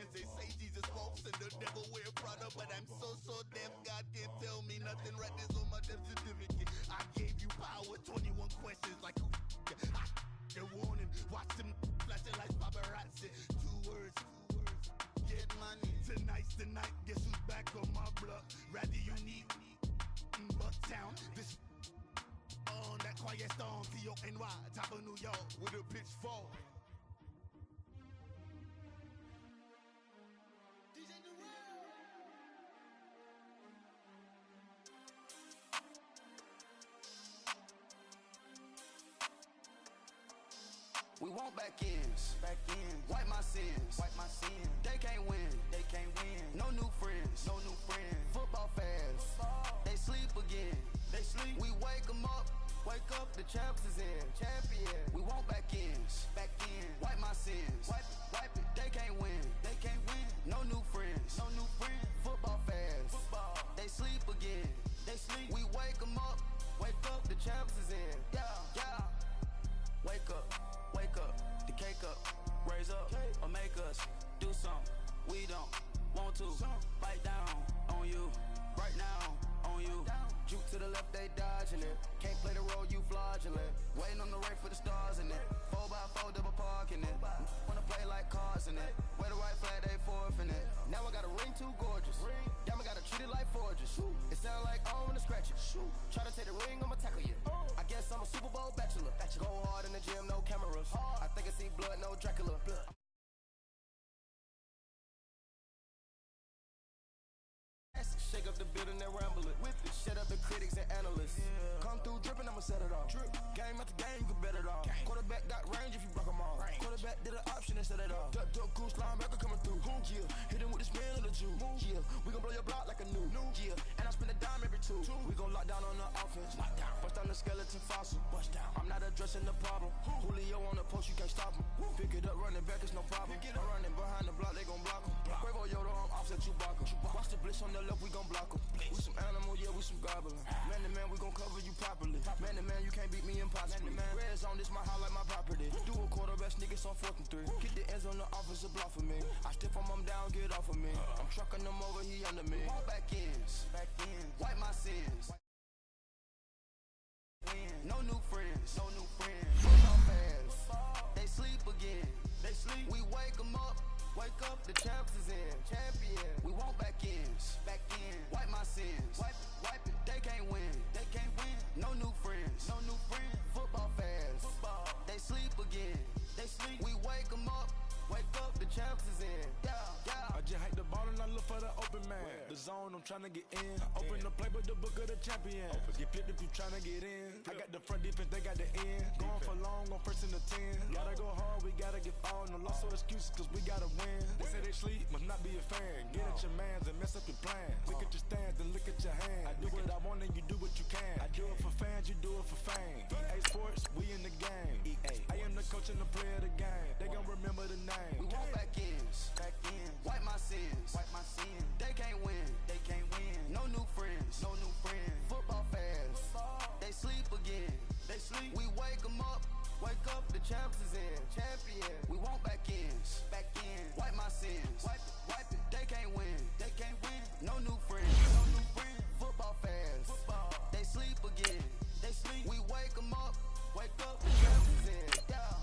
friends, they say Jesus walks and the devil wear Prada, but I'm so deaf, God can't tell me nothing. Right this on my death certificate. I gave you power, 21 questions like who I the warning, watch them flashing like paparazzi. Two words, get money. Tonight's the night, guess who's back on my block? Rather unique, Bucktown, this on that quiet storm, T-O-N-Y, top of New York, with a pitchfork. We want back ends, wipe my sins, They can't win, No new friends, Football fans, they sleep again, We wake them up, the champs is in, We want back ends, wipe my sins, wipe it. They can't win, No new friends, Football fans, they sleep again, We wake them up, the champs is in, yeah. Wake up, the cake up, raise up, or make us do something we don't want to. Bite down on you, right now on you. Juke to the left, they dodging it. Can't play the role, you fraudulent. Waiting on the right for the stars in it. 4x4 double parking it. Wanna play like cars in it. Wear the white flag, they forfeiting it. Now I got a ring too gorgeous. Damn, I gotta treat it like forges. It sound like I wanna scratch it. Try to take the ring, I'ma tackle you. I guess I'm a Super Bowl bachelor. Go hard in the gym, no cameras. I think I see blood, no Dracula. Shake up the building and ramble it. With it, shut up the critics and analysts. Come through dripping, I'ma set it off. Game after game, you can bet it off. Quarterback got range if you block them all. Quarterback did an option and set it off. Duck, goose, linebacker coming through. Yeah, hit him with the spin of the Jew. Yeah, we gon' blow your block like a new. Yeah, and I spend a dime every two. We gon' lock down on the offense. Bust down the skeleton fossil. I'm not addressing the problem. Julio on the post, you can't stop him. Pick it up, running back, it's no problem. I'm running behind the block, they gon' block him. Quavo Yoda, I'm offset Chewbacca. Watch the blitz on the left, we gon' block him. We some animal, yeah, we some goblin. Man to man, we gon' cover you properly. Man to man, you can't beat me impossibly. Red zone, this my highlight, my property. Do a quarterback, niggas on 4th and 3. Get the ends on the offensive block for me. I stiff him, I'm down, get off of me. I'm trucking them over, he under me. Back ends, wipe my sins. No new friends, Football fans, they sleep again. We wake them up, the champs is in, We want back ends, wipe my sins, wipe it. They can't win, No new friends, Football fans, they sleep again, We wake them up, the champs is in, yeah. I just hate the ball and I look for the open man. The zone, I'm tryna get in. Open the playbook, the book of the champion. Get flipped if you tryna get in. I got the front defense, they got the end. Going for long, on 1st and the 10. Gotta go hard, we gotta get all. No loss or excuses, cause we gotta win. They say they sleep, must not be a fan. Get at your mans and mess up your plans. Look at your stands and look at your hands. I do what I want and you do what you can. I do it for fans, you do it for fame. EA Sports, we in the game. I am the coach and the player of the game. They gon' remember the name. We want back ends, wipe my sins, They can't win, No new friends, Football fans, they sleep again, We wake them up, the champs is in, We want back ends, wipe my sins, wipe it. They can't win, No new friends, Football fans, they sleep again, We wake them up, the champs is in, yeah.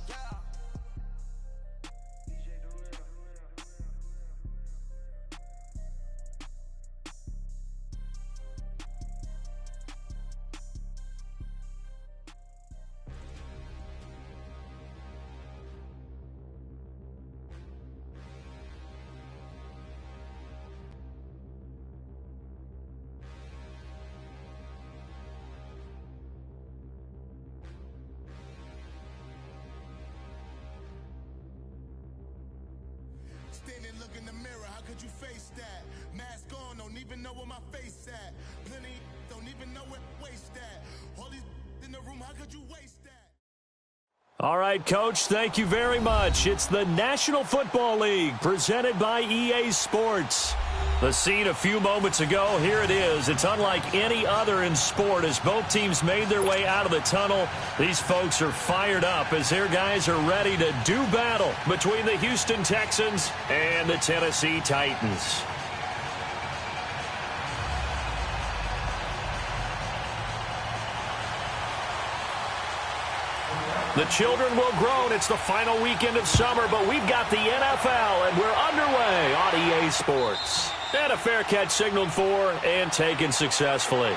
Stand and look in the mirror, how could you face that? Mask on, don't even know where my face at. Plenty don't even know where waist at. All these in the room, how could you waste that? All right, Coach, thank you very much. It's the National Football League presented by EA Sports. The scene a few moments ago, here it is. It's unlike any other in sport as both teams made their way out of the tunnel. These folks are fired up as their guys are ready to do battle between the Houston Texans and the Tennessee Titans. The children will groan. It's the final weekend of summer, but we've got the NFL, and we're underway on EA Sports. And a fair catch signaled for and taken successfully.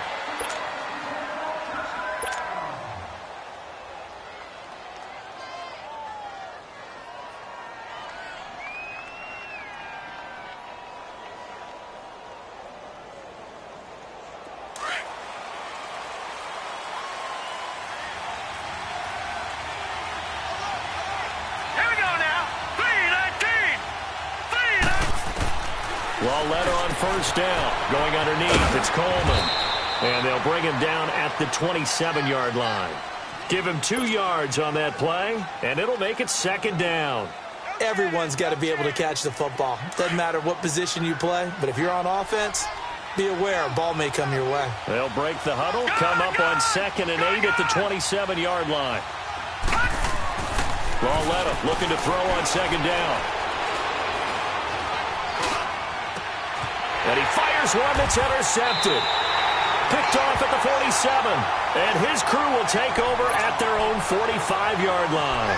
Letter on first down. Going underneath, it's Coleman. And they'll bring him down at the 27-yard line. Give him 2 yards on that play, and it'll make it second down. Everyone's got to be able to catch the football. Doesn't matter what position you play, but if you're on offense, be aware a ball may come your way. They'll break the huddle, come up on 2nd and 8 at the 27-yard line. Lauletta looking to throw on 2nd down. And he fires one that's intercepted. Picked off at the 47. And his crew will take over at their own 45-yard line.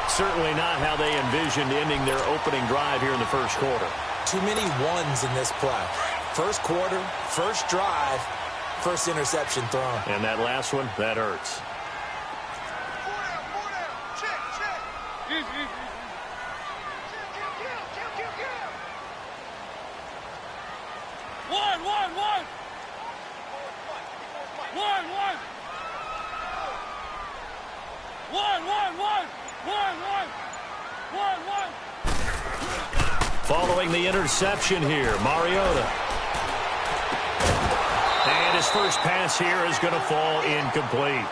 Certainly not how they envisioned ending their opening drive here in the first quarter. Too many ones in this play. First quarter, first drive, first interception thrown. And that last one, that hurts. Following the interception here, Mariota. And his first pass here is going to fall incomplete.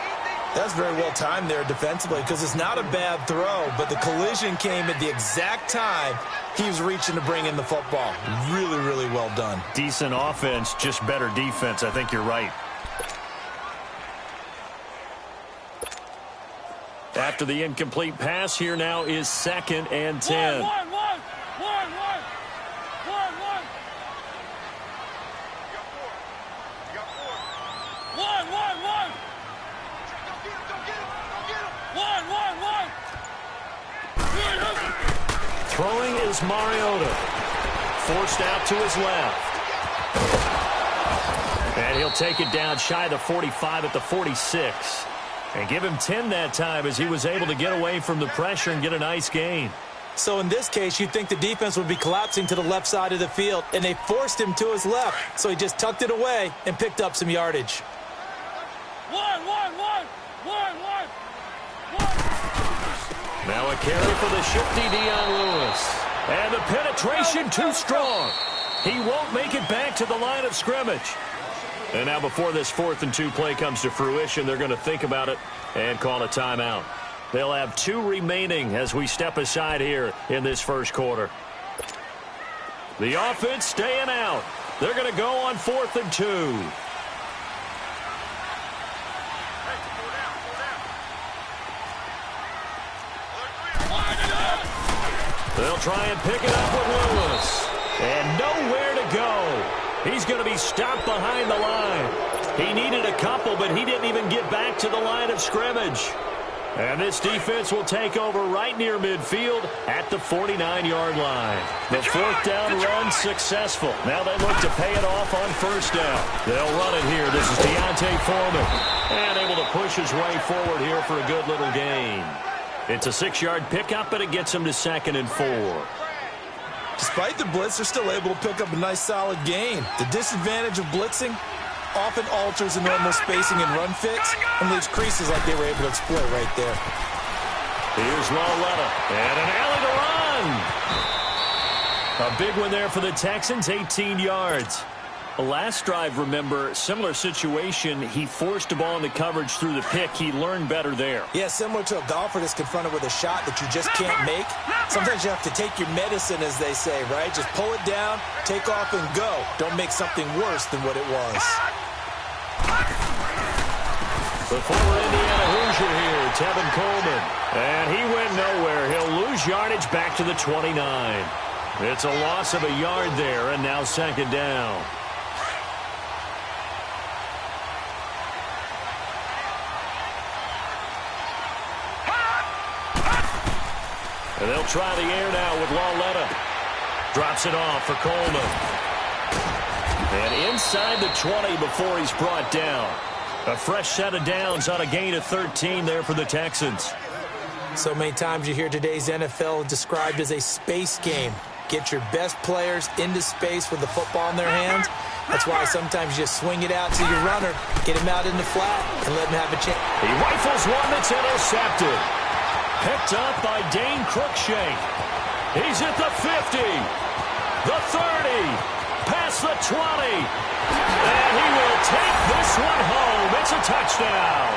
That's very well timed there defensively because it's not a bad throw, but the collision came at the exact time he was reaching to bring in the football. Really, really well done. Decent offense, just better defense. I think you're right. After the incomplete pass, here now is 2nd and 10. Throwing is Mariota. Forced out to his left. And he'll take it down shy of the 45 at the 46. And give him 10 that time as he was able to get away from the pressure and get a nice gain. So in this case, you'd think the defense would be collapsing to the left side of the field, and they forced him to his left. So he just tucked it away and picked up some yardage. Now a carry for the shifty Dion Lewis. And the penetration too strong. He won't make it back to the line of scrimmage. And now before this 4th and 2 play comes to fruition, they're going to think about it and call a timeout. They'll have 2 remaining as we step aside here in this first quarter. The offense staying out. They're going to go on 4th and 2. They'll try and pick it up with Lewis. And nowhere to go. He's going to be stopped behind the line. He needed a couple, but he didn't even get back to the line of scrimmage. And this defense will take over right near midfield at the 49-yard line. The 4th down run successful. Now they look to pay it off on 1st down. They'll run it here. This is Deontay Foreman. And able to push his way forward here for a good little gain. It's a 6-yard pickup, but it gets him to 2nd and 4. Despite the blitz, they're still able to pick up a nice solid gain. The disadvantage of blitzing often alters the normal spacing and run fits and leaves creases like they were able to exploit right there. Here's Lauletta, and an alley to run. A big one there for the Texans, 18 yards. Last drive, remember, similar situation. He forced a ball into coverage through the pick. He learned better there. Yeah, similar to a golfer that's confronted with a shot that you just can't make. Sometimes you have to take your medicine, as they say, right? Just pull it down, take off, and go. Don't make something worse than what it was. The former Indiana Hoosier here, Tevin Coleman. And he went nowhere. He'll lose yardage back to the 29. It's a loss of a yard there, and now second down. And they'll try the air now with Lauletta. Drops it off for Coleman. And inside the 20 before he's brought down. A fresh set of downs on a gain of 13 there for the Texans. So many times you hear today's NFL described as a space game. Get your best players into space with the football in their hands. That's why sometimes you just swing it out to your runner, get him out in the flat, and let him have a chance. He rifles one that's intercepted. Picked up by Dane Cruikshank. He's at the 50, the 30, past the 20. And he will take this one home. It's a touchdown.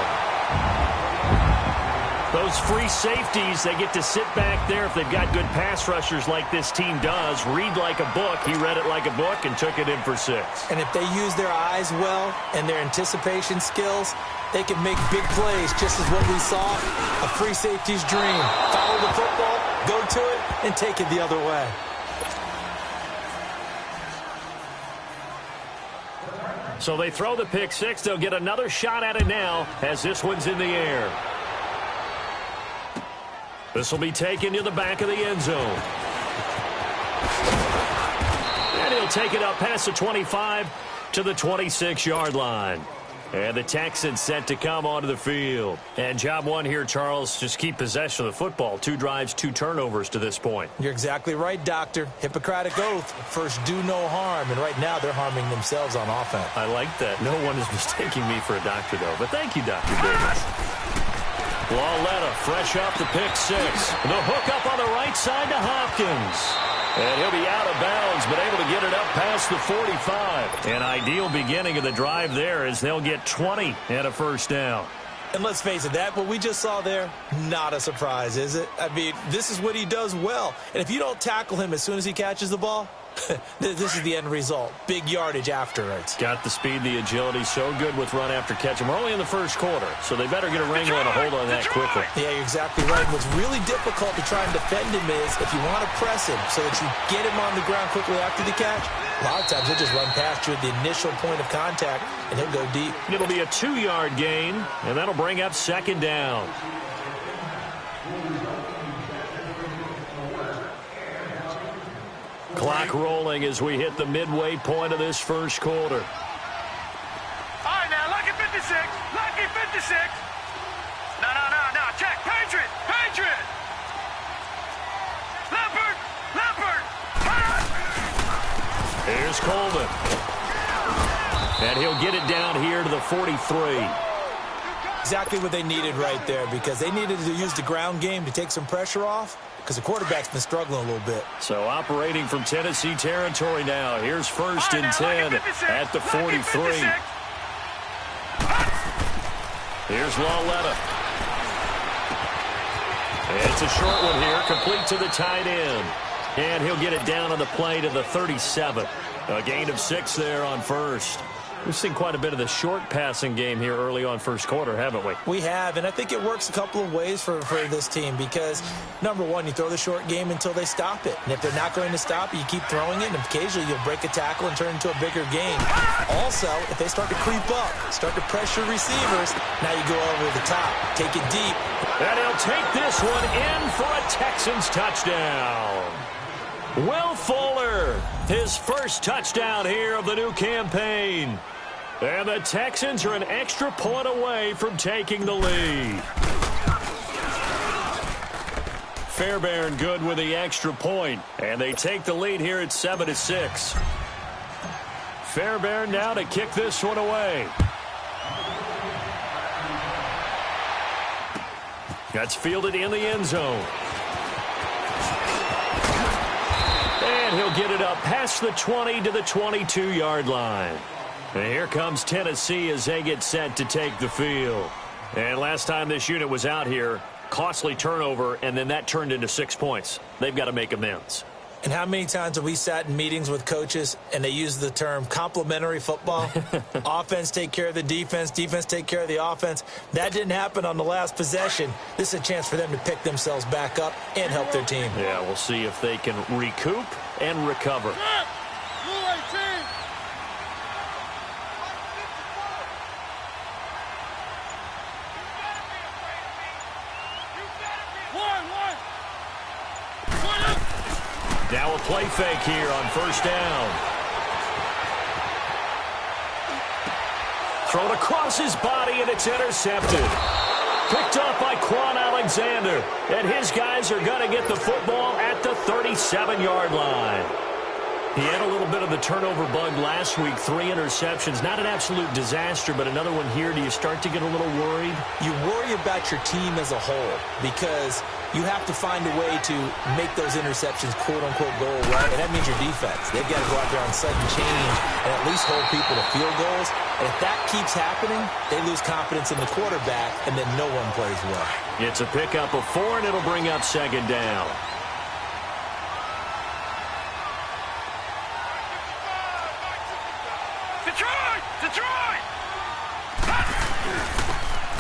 Those free safeties, they get to sit back there if they've got good pass rushers like this team does. Read like a book. He read it like a book and took it in for 6. And if they use their eyes well and their anticipation skills, they can make big plays, just as what we saw, a free safety's dream. Follow the football, go to it, and take it the other way. So they throw the pick 6. They'll get another shot at it now as this one's in the air. This will be taken to the back of the end zone. And he'll take it up past the 25 to the 26-yard line. And the Texans set to come onto the field. And job one here, Charles, just keep possession of the football. 2 drives, 2 turnovers to this point. You're exactly right, Doctor. Hippocratic oath. First, do no harm. And right now, they're harming themselves on offense. I like that. No one is mistaking me for a doctor, though. But thank you, Dr. Davis. Lauletta, fresh off the pick 6. The hook up on the right side to Hopkins. And he'll be out of bounds, but able to get it up past the 45. An ideal beginning of the drive there as they'll get 20 and a first down. And let's face it, that what we just saw there, not a surprise, is it? I mean, this is what he does well. And if you don't tackle him as soon as he catches the ball, this is the end result. Big yardage afterwards. Got the speed, the agility, so good with run after catch. And we're only in the first quarter, so they better get a wrangle and a hold on that quickly. Yeah, you're exactly right. What's really difficult to try and defend him is if you want to press him so that you get him on the ground quickly after the catch, a lot of times he'll just run past you at the initial point of contact, and he'll go deep. It'll be a 2-yard gain, and that'll bring up second down. Clock rolling as we hit the midway point of this first quarter. All right, now, lucky 56. Lucky 56. No. Check. Patriot. Leopard. Here's Coleman. And he'll get it down here to the 43. Exactly what they needed right there, because they needed to use the ground game to take some pressure off, because the quarterback's been struggling a little bit. So operating from Tennessee territory now. Here's first and 10 at the 43. Here's Lauletta. It's a short one here, complete to the tight end. And he'll get it down on the play to the 37. A gain of 6 there on first. We've seen quite a bit of the short passing game here early on first quarter, haven't we? We have, and I think it works a couple of ways for this team because, number one, you throw the short game until they stop it. And if they're not going to stop it, you keep throwing it, and occasionally you'll break a tackle and turn it into a bigger game. Also, if they start to creep up, start to pressure receivers, now you go over the top, take it deep. And he'll take this one in for a Texans touchdown. Will Fuller, his first touchdown here of the new campaign. And the Texans are an extra point away from taking the lead. Fairbairn good with the extra point, and they take the lead here at 7-6. Fairbairn now to kick this one away. That's fielded in the end zone. And he'll get it up past the 20 to the 22-yard line. And here comes Tennessee as they get set to take the field. And last time this unit was out here, costly turnover, and then that turned into 6 points. They've got to make amends. And how many times have we sat in meetings with coaches and they use the term complementary football? Offense take care of the defense, defense take care of the offense. That didn't happen on the last possession. This is a chance for them to pick themselves back up and help their team. Yeah, we'll see if they can recoup and recover. Now a play fake here on first down. Thrown across his body, and it's intercepted. Picked up by Quan Alexander. And his guys are going to get the football at the 37-yard line. He had a little bit of the turnover bug last week, 3 interceptions. Not an absolute disaster, but another one here. Do you start to get a little worried? You worry about your team as a whole because you have to find a way to make those interceptions, quote-unquote, go away, and that means your defense. They've got to go out there on sudden change and at least hold people to field goals. And if that keeps happening, they lose confidence in the quarterback, and then no one plays well. It's a pickup of 4, and it'll bring up second down. Detroit!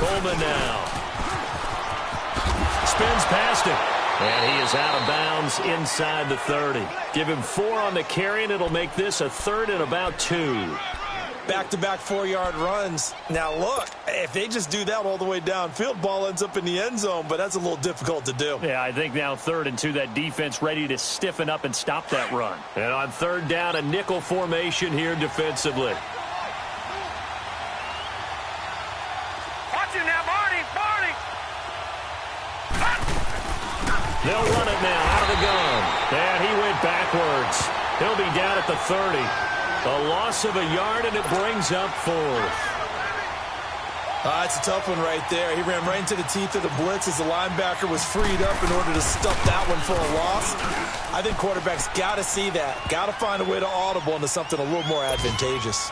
Coleman now. Spins past him. And he is out of bounds inside the 30. Give him 4 on the carry, and it'll make this a 3rd and about 2. Back-to-back 4-yard runs. Now, look, if they just do that all the way downfield, ball ends up in the end zone, but that's a little difficult to do. Yeah, I think now 3rd and 2, that defense ready to stiffen up and stop that run. And on 3rd down, a nickel formation here defensively. Watch him now, Barney! They'll run it now out of the gun. And he went backwards. He'll be down at the 30. A loss of a yard, and it brings up 4th. It's a tough one right there. He ran right into the teeth of the blitz as the linebacker was freed up in order to stuff that one for a loss. I think quarterbacks got to see that. Got to find a way to audible into something a little more advantageous.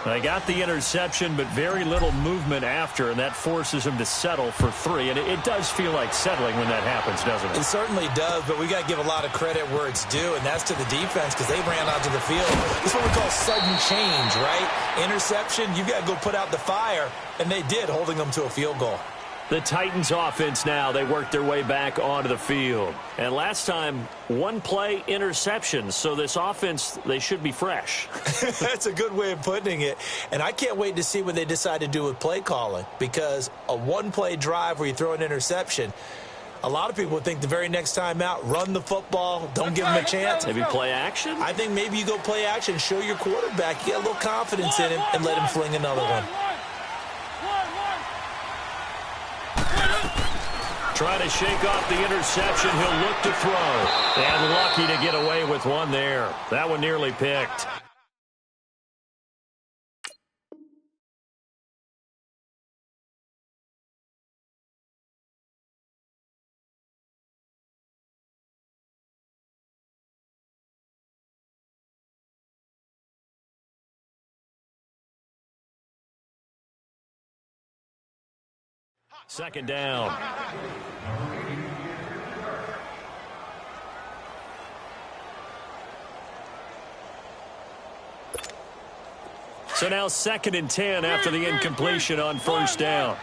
They got the interception, but very little movement after, and that forces him to settle for 3. And it does feel like settling when that happens, doesn't it? It certainly does, but we got to give a lot of credit where it's due, and that's to the defense because they ran onto the field. This is what we call sudden change, right? Interception, you got to go put out the fire, and they did, holding them to a field goal. The Titans offense now, they worked their way back onto the field. And last time, 1 play interceptions, so this offense, they should be fresh. That's a good way of putting it. And I can't wait to see what they decide to do with play calling because a 1-play drive where you throw an interception, a lot of people would think the very next time out, run the football, don't give him a chance. Maybe play action? I think maybe you go play action, show your quarterback, you get a little confidence in him, and let him fling another one. Trying to shake off the interception. He'll look to throw. And lucky to get away with one there. That one nearly picked. Second down. So now 2nd and 10 after the incompletion on first down.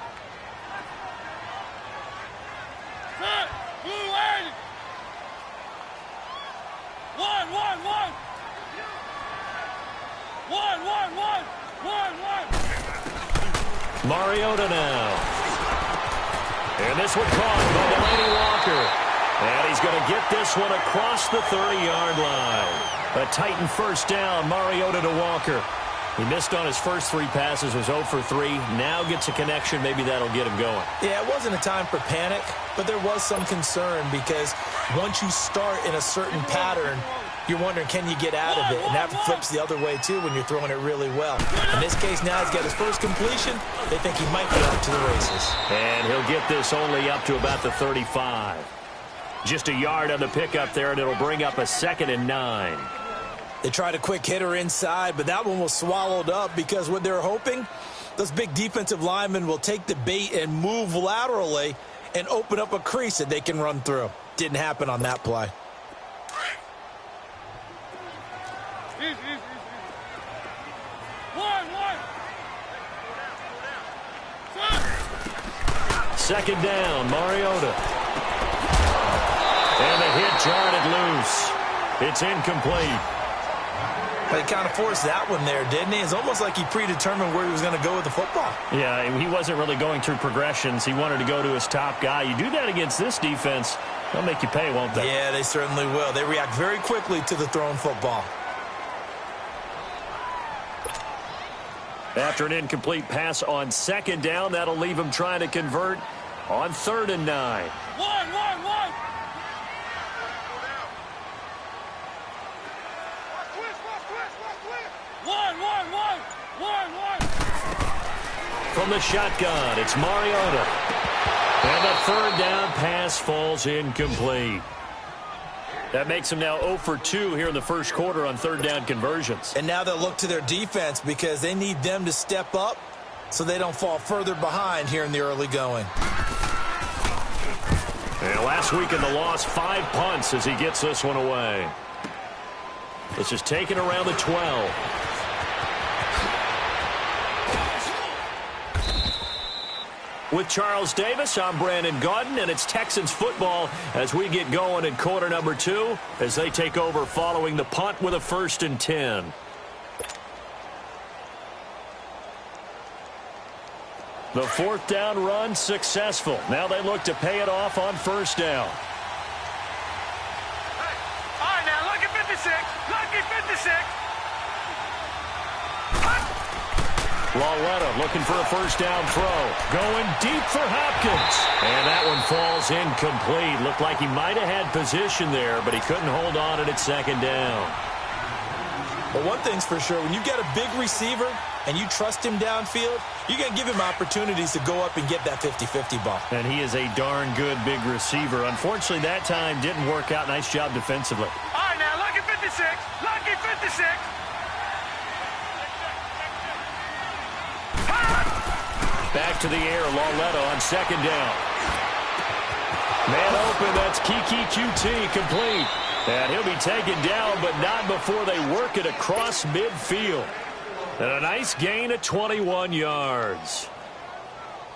Mariota now. And this one caught by Delanie Walker. And he's going to get this one across the 30-yard line. A Titan first down, Mariota to Walker. He missed on his first 3 passes, was 0 for 3. Now gets a connection. Maybe that'll get him going. Yeah, it wasn't a time for panic, but there was some concern because once you start in a certain pattern, you're wondering, can you get out of it? And that flips the other way, too, when you're throwing it really well. In this case, now he's got his first completion. They think he might be off to the races. And he'll get this only up to about the 35. Just a yard on the pickup there, and it'll bring up a 2nd and 9. They tried a quick hitter inside, but that one was swallowed up because what they're hoping, those big defensive linemen will take the bait and move laterally and open up a crease that they can run through. Didn't happen on that play. Second down, Mariota. And the hit jarred it loose. It's incomplete. But he kind of forced that one there, didn't he? It's almost like he predetermined where he was going to go with the football. Yeah, he wasn't really going through progressions. He wanted to go to his top guy. You do that against this defense, they'll make you pay, won't they? Yeah, they certainly will. They react very quickly to the thrown football. After an incomplete pass on 2nd down, that'll leave him trying to convert on 3rd and 9. One. From the shotgun, it's Mariota. And the 3rd down pass falls incomplete. That makes him now 0 for 2 here in the first quarter on 3rd down conversions. And now they'll look to their defense because they need them to step up so they don't fall further behind here in the early going. And last week in the loss, 5 punts as he gets this one away. This is taken around the 12. With Charles Davis, I'm Brandon Gaudin, and it's Texans football as we get going in quarter number 2 as they take over following the punt with a 1st and 10. The 4th down run successful. Now they look to pay it off on 1st down. All right, now look at 56. Lucky 56. Lauletta looking for a 1st down throw. Going deep for Hopkins. And that one falls incomplete. Looked like he might have had position there, but he couldn't hold on at 2nd down. But one thing's for sure, when you get a big receiver and you trust him downfield, you're going to give him opportunities to go up and get that 50-50 ball. And he is a darn good big receiver. Unfortunately, that time didn't work out. Nice job defensively. All right, now lucky 56. Lucky 56. Back to the air, Lauletta on 2nd down. Man open, that's Kiki QT complete. And he'll be taken down, but not before they work it across midfield. And a nice gain of 21 yards.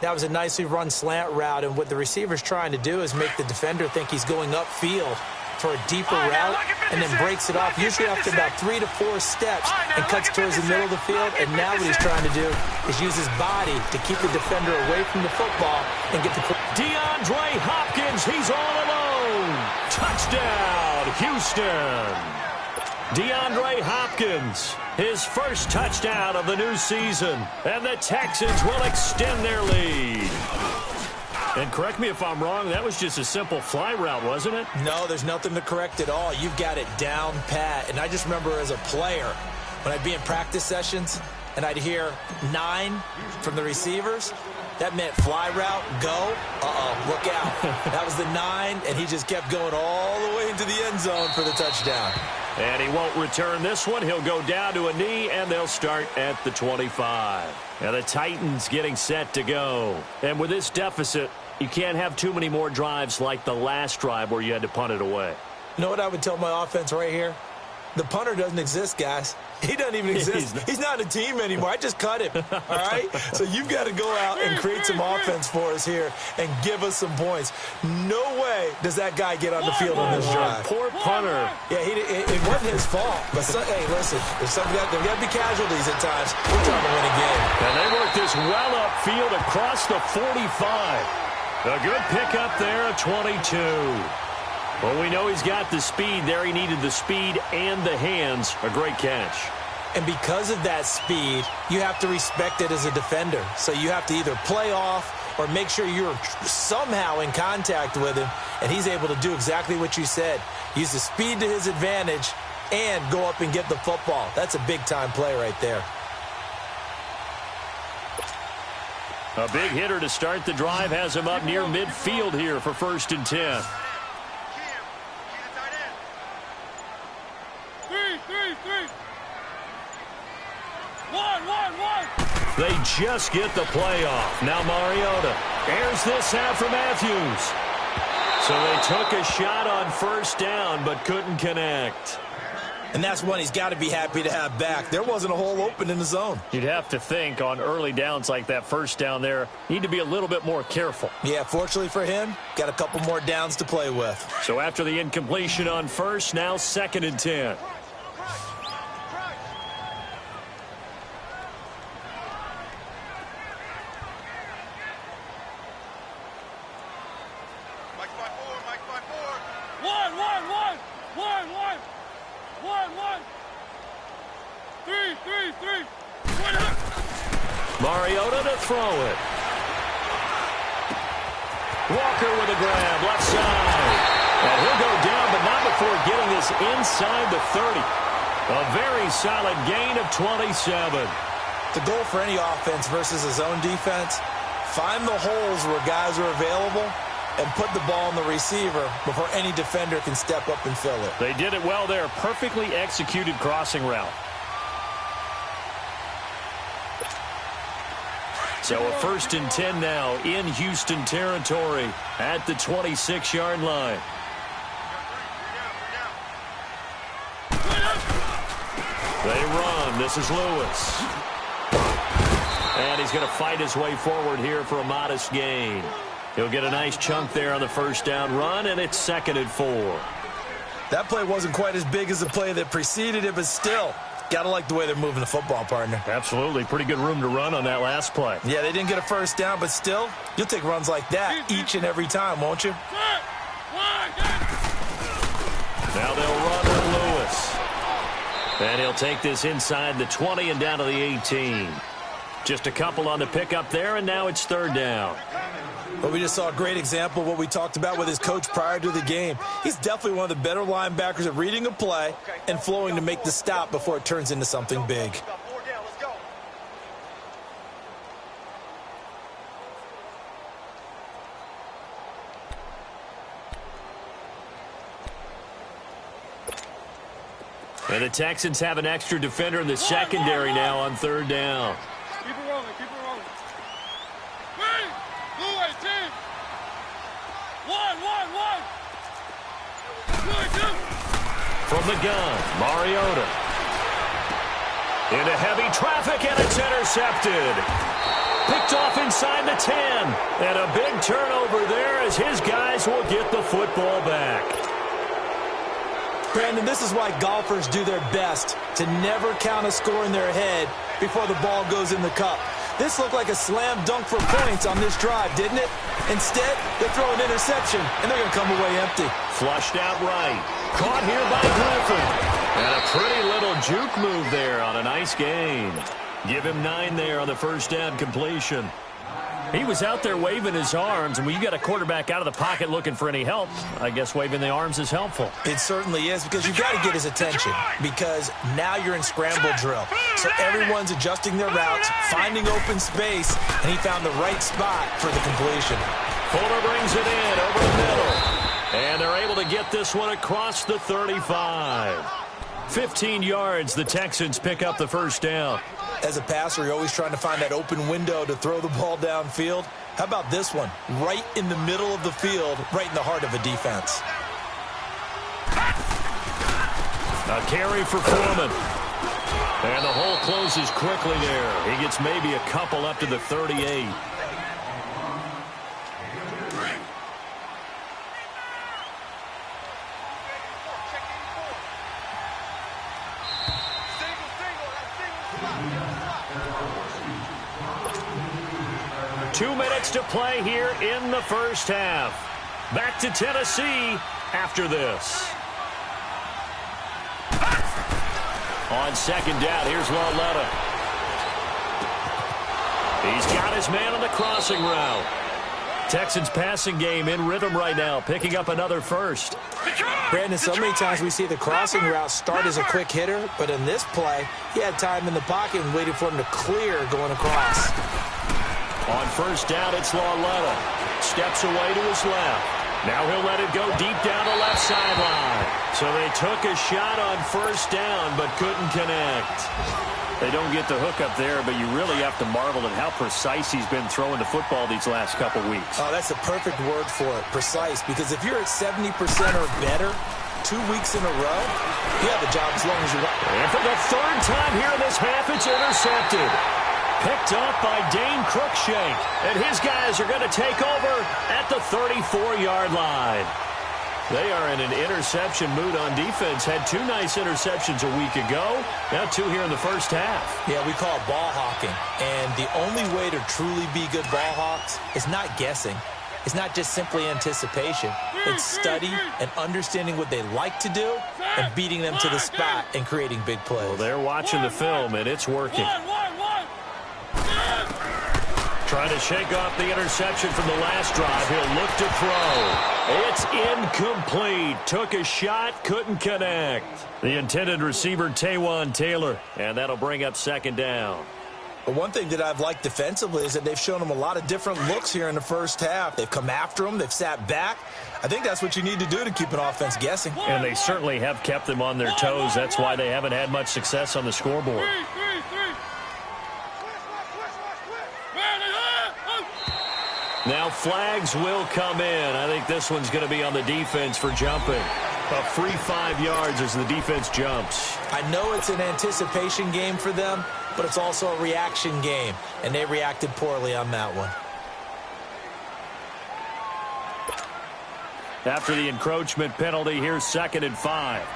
That was a nicely run slant route, and what the receiver's trying to do is make the defender think he's going upfield for a deeper route and then breaks it off, usually after about 3 to 4 steps, and cuts towards the middle of the field. And now what he's trying to do is use his body to keep the defender away from the football and get the... DeAndre Hopkins, he's all alone. Touchdown, Houston. DeAndre Hopkins, his first touchdown of the new season. And the Texans will extend their lead. And correct me if I'm wrong, that was just a simple fly route, wasn't it? No, there's nothing to correct at all. You've got it down pat. And I just remember as a player, when I'd be in practice sessions and I'd hear 9 from the receivers, that meant fly route, go, look out. That was the 9, and he just kept going all the way into the end zone for the touchdown. And he won't return this one. He'll go down to a knee, and they'll start at the 25. And the Titans getting set to go. And with this deficit, you can't have too many more drives like the last drive where you had to punt it away. You know what I would tell my offense right here? The punter doesn't exist, guys. He doesn't even exist. He's not a team anymore. I just cut him, all right? So you've got to go out and create some offense for us here and give us some points. No way does that guy get on the field on this drive. Poor punter. Yeah, it wasn't his fault. But, hey, listen, there's got to be casualties at times. We're trying to win a game. And they work this well upfield across the 45. A good pickup there, a 22. Well, we know he's got the speed there. He needed the speed and the hands. A great catch. And because of that speed, you have to respect it as a defender. So you have to either play off or make sure you're somehow in contact with him, and he's able to do exactly what you said. Use the speed to his advantage and go up and get the football. That's a big-time play right there. A big hitter to start the drive has him up near midfield here for 1st and 10. They just get the play off. Now Mariota airs this out for Matthews. So they took a shot on first down but couldn't connect. And that's one he's got to be happy to have back. There wasn't a hole open in the zone. You'd have to think on early downs like that first down there, need to be a little bit more careful. Yeah, fortunately for him, got a couple more downs to play with. So after the incompletion on first, now 2nd and 10. Mariota to throw it. Walker with a grab, left side. And he'll go down, but not before getting this inside the 30. A very solid gain of 27. The goal for any offense versus a zone defense, find the holes where guys are available and put the ball on the receiver before any defender can step up and fill it. They did it well there. Perfectly executed crossing route. So a 1st and 10 now in Houston territory at the 26-yard line. They run. This is Lewis. And he's going to fight his way forward here for a modest gain. He'll get a nice chunk there on the first down run, and it's 2nd and 4. That play wasn't quite as big as the play that preceded it, but still, gotta like the way they're moving the football, partner. Absolutely. Pretty good room to run on that last play. Yeah, they didn't get a first down, but still, you'll take runs like that each and every time, won't you? Now they'll run with Lewis. And he'll take this inside the 20 and down to the 18. Just a couple on the pickup there, and now it's 3rd down. But we just saw a great example of what we talked about with his coach prior to the game. He's definitely one of the better linebackers at reading a play and flowing to make the stop before it turns into something big. And the Texans have an extra defender in the secondary now on 3rd down. Keep it rolling, keep it rolling. Blue 18. One. From the gun, Mariota. Into heavy traffic, and it's intercepted. Picked off inside the 10. And a big turnover there as his guys will get the football back. Brandon, this is why golfers do their best to never count a score in their head before the ball goes in the cup. This looked like a slam dunk for points on this drive, didn't it? Instead, they throw an interception, and they're going to come away empty. Flushed out right. Caught here by Griffin. And a pretty little juke move there on a nice gain. Give him 9 there on the first down completion. He was out there waving his arms, and when you got a quarterback out of the pocket looking for any help, I guess waving the arms is helpful. It certainly is, because you've got to get his attention, because now you're in scramble drill. So everyone's adjusting their routes, finding open space, and he found the right spot for the completion. Fuller brings it in over the middle, and they're able to get this one across the 35. 15 yards, the Texans pick up the first down. As a passer, you're always trying to find that open window to throw the ball downfield. How about this one? Right in the middle of the field, right in the heart of a defense. A carry for Foreman. And the hole closes quickly there. He gets maybe a couple up to the 38. To play here in the first half. Back to Tennessee after this. On second down, here's Lauletta. He's got his man on the crossing route. Texans passing game in rhythm right now, picking up another first. Brandon, so many times we see the crossing route start as a quick hitter, but in this play, he had time in the pocket and waited for him to clear going across. On first down, it's Lauletta. Steps away to his left. Now he'll let it go deep down the left sideline. So they took a shot on first down but couldn't connect. They don't get the hook up there, but you really have to marvel at how precise he's been throwing the football these last couple weeks. Oh, that's the perfect word for it, precise, because if you're at 70% or better 2 weeks in a row, you have a job as long as you want. And for the third time here in this half, it's intercepted. Picked up by Dane Cruikshank, and his guys are going to take over at the 34-yard line. They are in an interception mood on defense. Had 2 nice interceptions a week ago. Now 2 here in the first half. Yeah, we call it ball hawking. And the only way to truly be good ball hawks is not guessing. It's not just simply anticipation. It's study and understanding what they like to do and beating them to the spot and creating big plays. Well, they're watching the film, and it's working. Trying to shake off the interception from the last drive. He'll look to throw. It's incomplete. Took a shot, couldn't connect. The intended receiver, Taywan Taylor, and that'll bring up second down. But one thing that I've liked defensively is that they've shown them a lot of different looks here in the first half. They've come after them. They've sat back. I think that's what you need to do to keep an offense guessing. And they certainly have kept them on their toes. That's why they haven't had much success on the scoreboard. Now flags will come in. I think this one's going to be on the defense for jumping. A free 5 yards as the defense jumps. I know it's an anticipation game for them, but it's also a reaction game, and they reacted poorly on that one. After the encroachment penalty, here's 2nd and 5.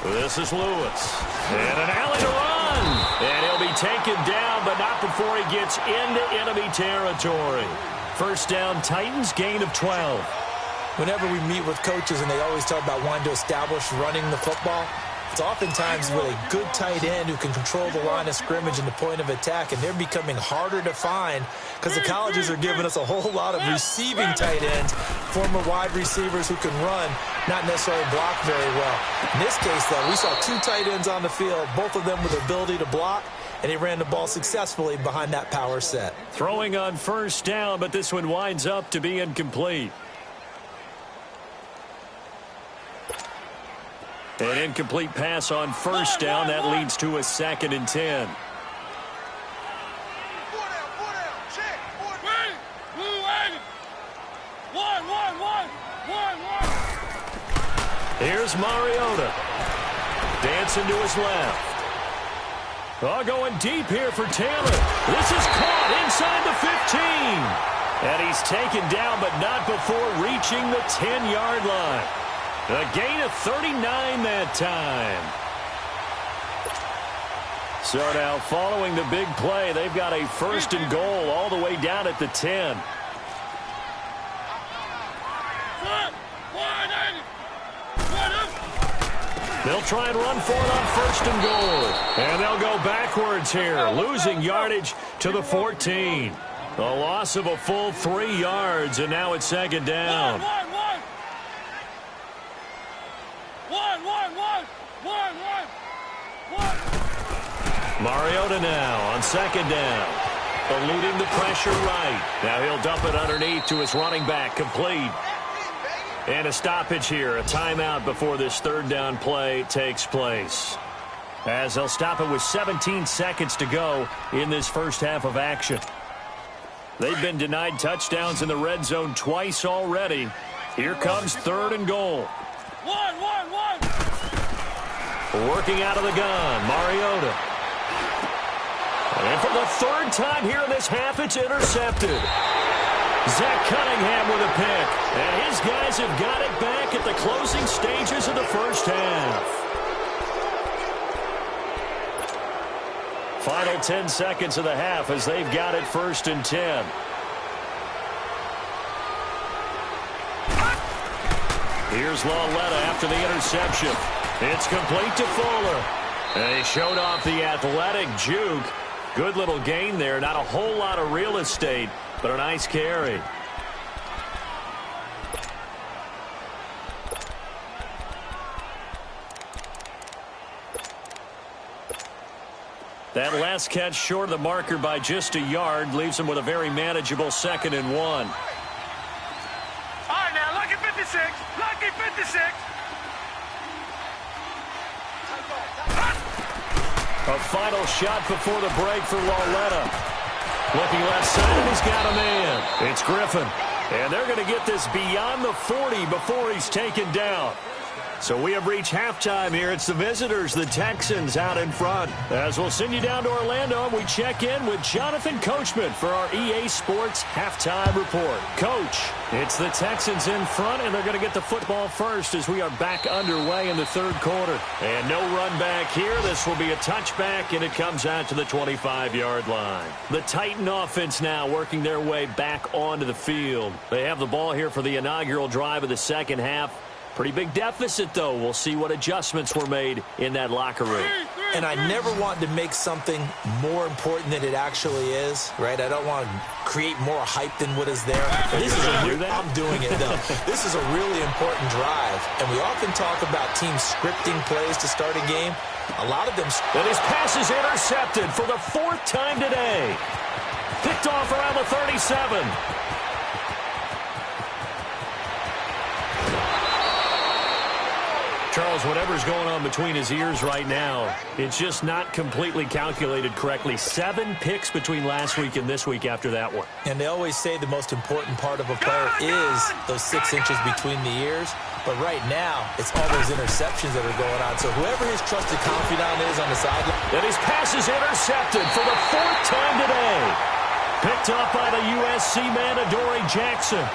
This is Lewis. And an alley to run. And he'll be taken down, but not before he gets into enemy territory. First down, Titans, gain of 12. Whenever we meet with coaches and they always talk about wanting to establish running the football, it's oftentimes with a good tight end who can control the line of scrimmage and the point of attack, and they're becoming harder to find because the colleges are giving us a whole lot of receiving tight ends, former wide receivers who can run, not necessarily block very well. In this case, though, we saw 2 tight ends on the field, both of them with the ability to block, and he ran the ball successfully behind that power set. Throwing on first down, but this one winds up to be incomplete. An incomplete pass on first down. That leads to a 2nd and 10. Here's Mariota. Dancing to his left. Oh, going deep here for Taylor. This is caught inside the 15. And he's taken down, but not before reaching the 10-yard line. A gain of 39 that time. So now following the big play, they've got a 1st and goal all the way down at the 10. They'll try and run for it on 1st and goal. And they'll go backwards here, losing yardage to the 14. A loss of a full 3 yards, and now it's 2nd down. Mariota now on 2nd down. Eluding the pressure right. Now he'll dump it underneath to his running back, complete. And a stoppage here, a timeout before this 3rd down play takes place. As they'll stop it with 17 seconds to go in this first half of action. They've been denied touchdowns in the red zone twice already. Here comes 3rd and goal. Working out of the gun, Mariota. And for the 3rd time here in this half, it's intercepted. Zach Cunningham with a pick. And his guys have got it back at the closing stages of the first half. Final 10 seconds of the half as they've got it 1st and 10. Here's Lauletta after the interception. It's complete to Fuller. And he showed off the athletic juke. Good little gain there. Not a whole lot of real estate, but a nice carry. That last catch short of the marker by just a yard leaves him with a very manageable 2nd and 1. All right, now, lucky 56. Lucky 56. A final shot before the break for Lauletta. Looking left side, and he's got a man. It's Griffin. And they're going to get this beyond the 40 before he's taken down. So we have reached halftime here. It's the visitors, the Texans, out in front. As we'll send you down to Orlando, we check in with Jonathan Coachman for our EA Sports Halftime Report. Coach, it's the Texans in front, and they're going to get the football first as we are back underway in the 3rd quarter. And no run back here. This will be a touchback, and it comes out to the 25-yard line. The Titan offense now working their way back onto the field. They have the ball here for the inaugural drive of the 2nd half. Pretty big deficit, though. We'll see what adjustments were made in that locker room. And I never want to make something more important than it actually is, right? I don't want to create more hype than what is there. This is I'm doing it, though. This is a really important drive. And we often talk about teams scripting plays to start a game. A lot of them... And his pass is intercepted for the 4th time today. Picked off around the 37. Charles, whatever's going on between his ears right now, it's just not completely calculated correctly. 7 picks between last week and this week after that one. And they always say the most important part of a player is those 6 inches between the ears. But right now, it's all those interceptions that are going on. So whoever his trusted confidant is on the sideline. And his pass is intercepted for the 4th time today. Picked up by the USC man, Adoree Jackson.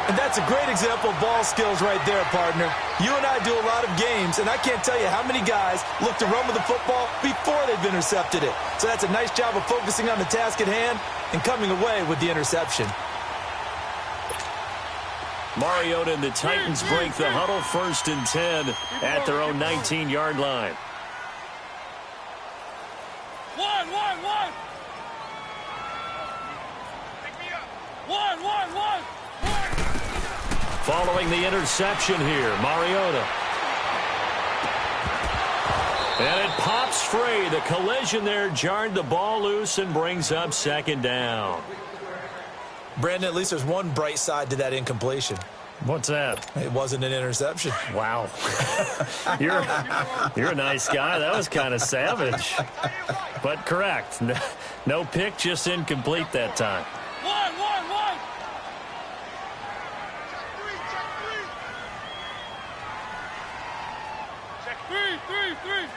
And that's a great example of ball skills right there, partner. You and I do a lot of games, and I can't tell you how many guys look to run with the football before they've intercepted it. So that's a nice job of focusing on the task at hand and coming away with the interception. Mariota and the Titans break the huddle, 1st and 10 at their own 19-yard line. One. Following the interception here, Mariota. And it pops free. The collision there jarred the ball loose and brings up 2nd down. Brandon, at least there's one bright side to that incompletion. What's that? It wasn't an interception. Wow. You're a nice guy. That was kind of savage. But correct. No pick, just incomplete that time. One. Three.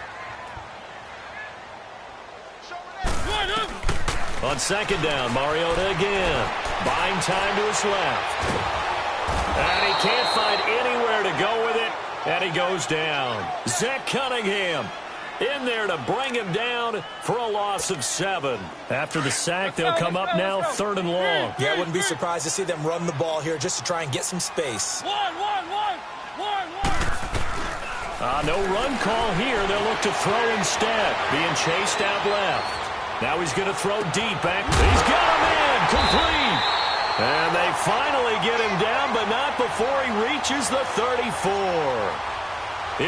On 2nd down, Mariota again. Buying time to his left. And he can't find anywhere to go with it. And he goes down. Zach Cunningham in there to bring him down for a loss of 7. After the sack, they'll come up now 3rd and long. Yeah, I wouldn't be surprised to see them run the ball here just to try and get some space. One. No run call here. They'll look to throw instead. Being chased out left. Now he's going to throw deep back. He's got a man. Complete. And they finally get him down, but not before he reaches the 34.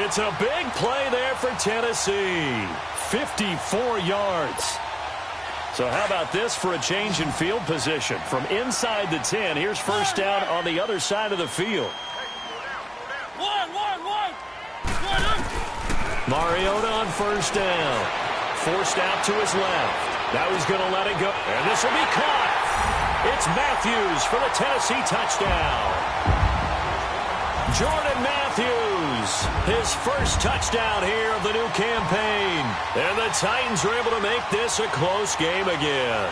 It's a big play there for Tennessee. 54 yards. So how about this for a change in field position? From inside the 10, here's 1st down on the other side of the field. One. Mariota on 1st down. Forced out to his left. Now he's going to let it go. And this will be caught. It's Matthews for the Tennessee touchdown. Jordan Matthews, his first touchdown here of the new campaign. And the Titans are able to make this a close game again.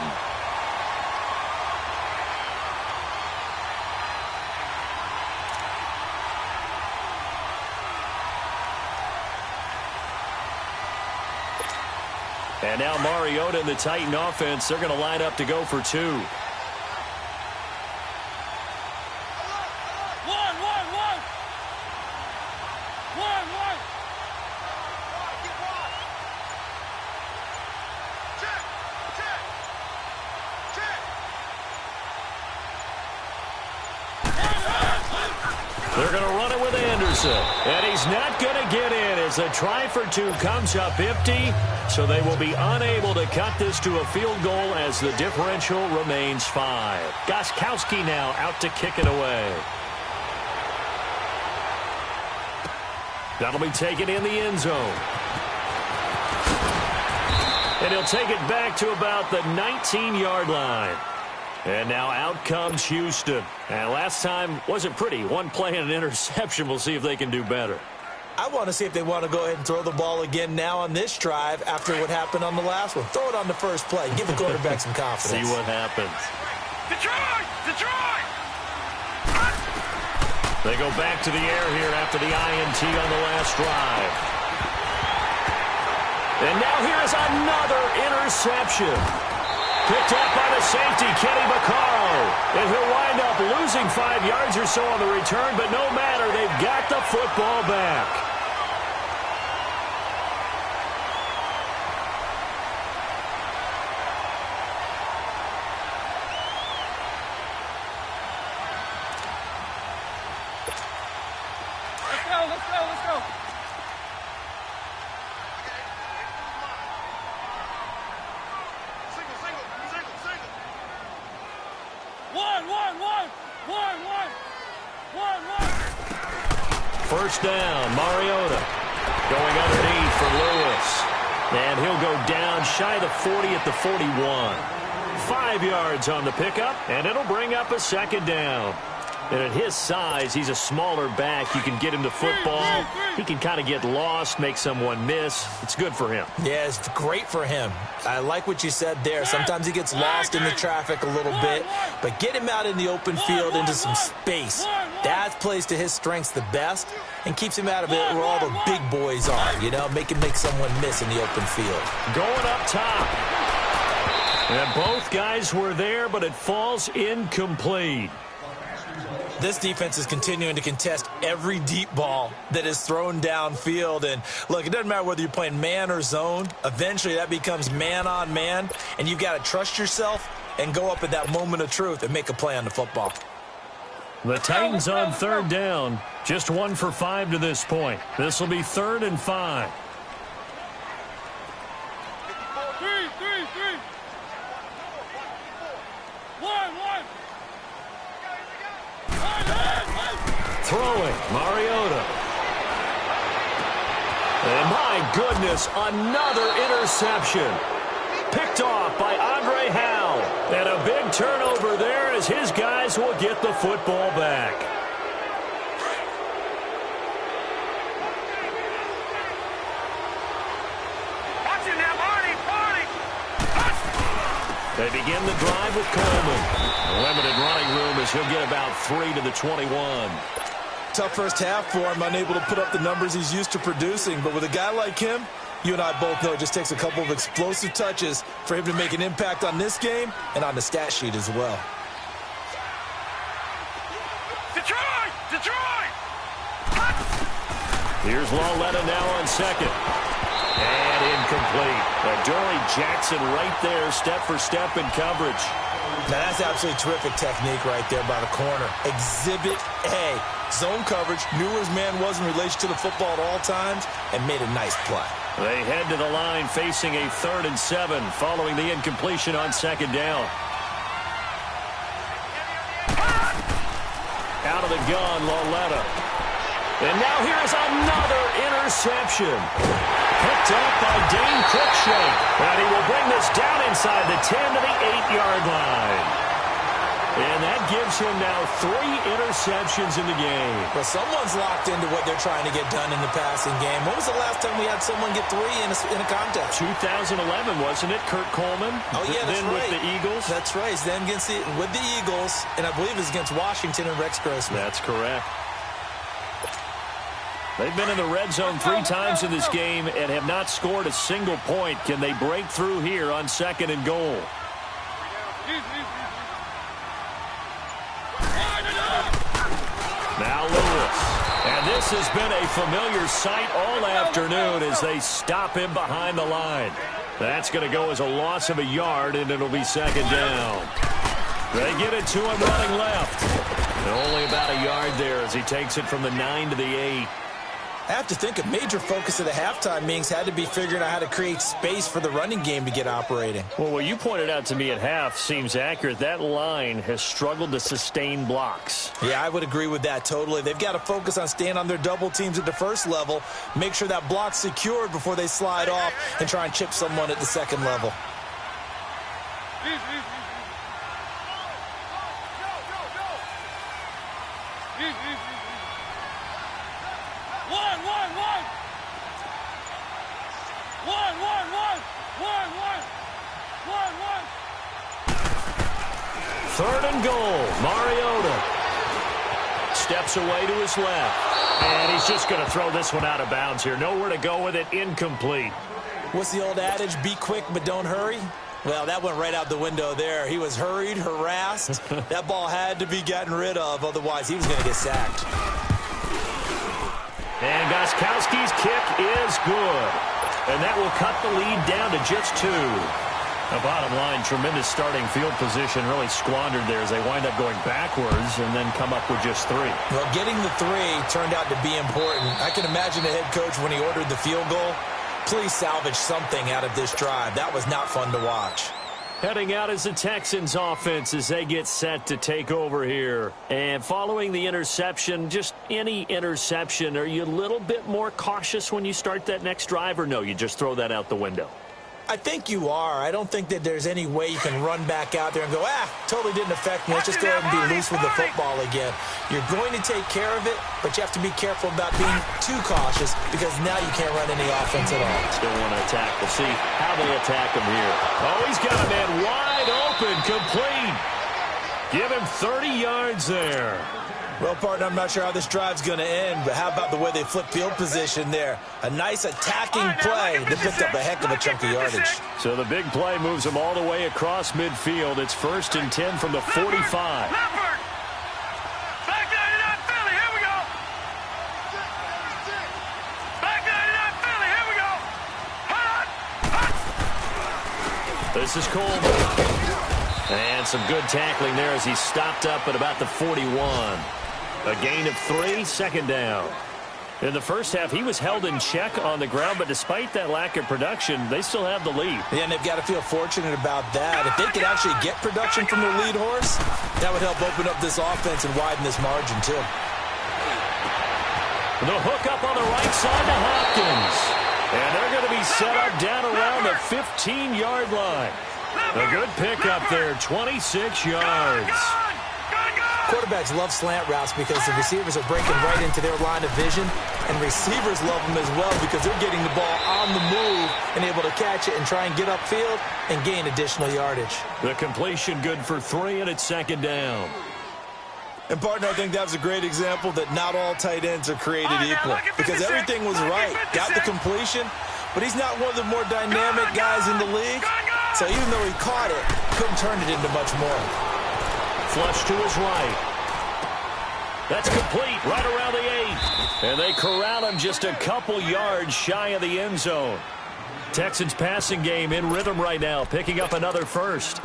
And now Mariota and the Titan offense, they're going to line up to go for 2. One. They're going to run it with Anderson. And he's not going to get in as a try for two comes up empty. So they will be unable to cut this to a field goal as the differential remains 5. Gostkowski now out to kick it away. That'll be taken in the end zone. And he'll take it back to about the 19-yard line. And now out comes Houston. And last time wasn't pretty. One play and an interception. We'll see if they can do better. I want to see if they want to go ahead and throw the ball again now on this drive after what happened on the last one. Throw it on the first play. Give the quarterback some confidence. See what happens. Detroit! Detroit! They go back to the air here after the INT on the last drive. And now here's another interception. Picked up by the safety, Kenny Vaccaro. And he'll wind up losing 5 yards or so on the return, but no matter, they've got the football back. Let's go. First down, Mariota going underneath for Lewis. And he'll go down shy of the 40 at the 41. 5 yards on the pickup, and it'll bring up a second down. And at his size, he's a smaller back. You can get him to football. He can kind of get lost, make someone miss. It's good for him. Yeah, it's great for him. I like what you said there. Sometimes he gets lost in the traffic a little bit, but get him out in the open field into some space. That plays to his strengths the best and keeps him out of it where all the big boys are, you know, make someone miss in the open field. Going up top. And both guys were there, but it falls incomplete. This defense is continuing to contest every deep ball that is thrown downfield. And, look, it doesn't matter whether you're playing man or zone. Eventually that becomes man-on-man, and you've got to trust yourself and go up at that moment of truth and make a play on the football. The Titans on third down. Just 1 for 5 to this point. This will be 3rd and 5. Throwing, Mariota. And my goodness, another interception. Picked off by Andre Howell. And a big turnover there as his guys will get the football back. Watch it now, Marty! They begin the drive with Coleman. Limited running room as he'll get about 3 to the 21. Tough first half for him, unable to put up the numbers he's used to producing. But with a guy like him, you and I both know it just takes a couple of explosive touches for him to make an impact on this game and on the stat sheet as well. Detroit! Detroit! Here's Lauletta now on second. And incomplete. Adoree Jackson right there, step for step in coverage. Now that's absolutely terrific technique right there by the corner. Exhibit A. Zone coverage, knew where his man was in relation to the football at all times, and made a nice play. They head to the line facing a 3rd and 7 following the incompletion on second down. Out of the gun, Lauletta. And now here's another interception. Picked up by Dane Cruikshank. And he will bring this down inside the 10 to the 8-yard line. And that gives him now 3 interceptions in the game. Well, someone's locked into what they're trying to get done in the passing game. When was the last time we had someone get 3 in a contest? 2011, wasn't it? Kurt Coleman. Oh, yeah, that's then right. With the Eagles. That's right. Then with the Eagles, and I believe it's against Washington and Rex Grossman. That's correct. They've been in the red zone 3 times in this game and have not scored a single point. Can they break through here on 2nd and goal? Now Lewis. And this has been a familiar sight all afternoon as they stop him behind the line. That's going to go as a loss of a yard, and it'll be 2nd down. They get it to him running left. And only about a yard there as he takes it from the 9 to the 8. I have to think a major focus of the halftime meetings had to be figuring out how to create space for the running game to get operating. Well, what you pointed out to me at half seems accurate. That line has struggled to sustain blocks. Yeah, I would agree with that totally. They've got to focus on staying on their double teams at the first level, make sure that block's secured before they slide off and try and chip someone at the second level. Third and goal. Mariota steps away to his left. And he's just going to throw this one out of bounds here. Nowhere to go with it. Incomplete. What's the old adage? Be quick, but don't hurry. Well, that went right out the window there. He was hurried, harassed. That ball had to be gotten rid of. Otherwise, he was going to get sacked. And Gostkowski's kick is good. And that will cut the lead down to just 2. The bottom line, tremendous starting field position, really squandered there as they wind up going backwards and then come up with just 3. Well, getting the 3 turned out to be important. I can imagine the head coach when he ordered the field goal. Please salvage something out of this drive. That was not fun to watch. Heading out is the Texans offense as they get set to take over here. And following the interception, just any interception, are you a little bit more cautious when you start that next drive, or no, you just throw that out the window? I think you are. I don't think that there's any way you can run back out there and go, totally didn't affect me. Let's just go ahead and be loose with the football again. You're going to take care of it, but you have to be careful about being too cautious because now you can't run any offense at all. Still want to attack. We'll see how they attack him here. Oh, he's got a man wide open, complete. Give him 30 yards there. Well, partner, I'm not sure how this drive's going to end, but how about the way they flip field position there? A nice attacking play that picked up a heck of a chunk of yardage. So the big play moves them all the way across midfield. It's 1st and 10 from the 45. Leopard! Back 99 Philly, here we go! Back 99 Philly, here we go! This is Coleman. And some good tackling there as he stopped up at about the 41. A gain of 3, 2nd down. In the first half, he was held in check on the ground, but despite that lack of production, they still have the lead. Yeah, and they've got to feel fortunate about that. If they could actually get production from their lead horse, that would help open up this offense and widen this margin, too. The hook up on the right side to Hopkins. And they're going to be set up down around the 15-yard line. A good pickup there, 26 yards. Quarterbacks love slant routes because the receivers are breaking right into their line of vision, and receivers love them as well because they're getting the ball on the move and able to catch it and try and get upfield and gain additional yardage. The completion good for 3, and it's 2nd down. And, partner, I think that was a great example that not all tight ends are created equal because everything was right. Got the completion, but he's not one of the more dynamic guys in the league. So even though he caught it, couldn't turn it into much more. Flush to his right. That's complete right around the 8. And they corral him just a couple yards shy of the end zone. Texans passing game in rhythm right now, picking up another first.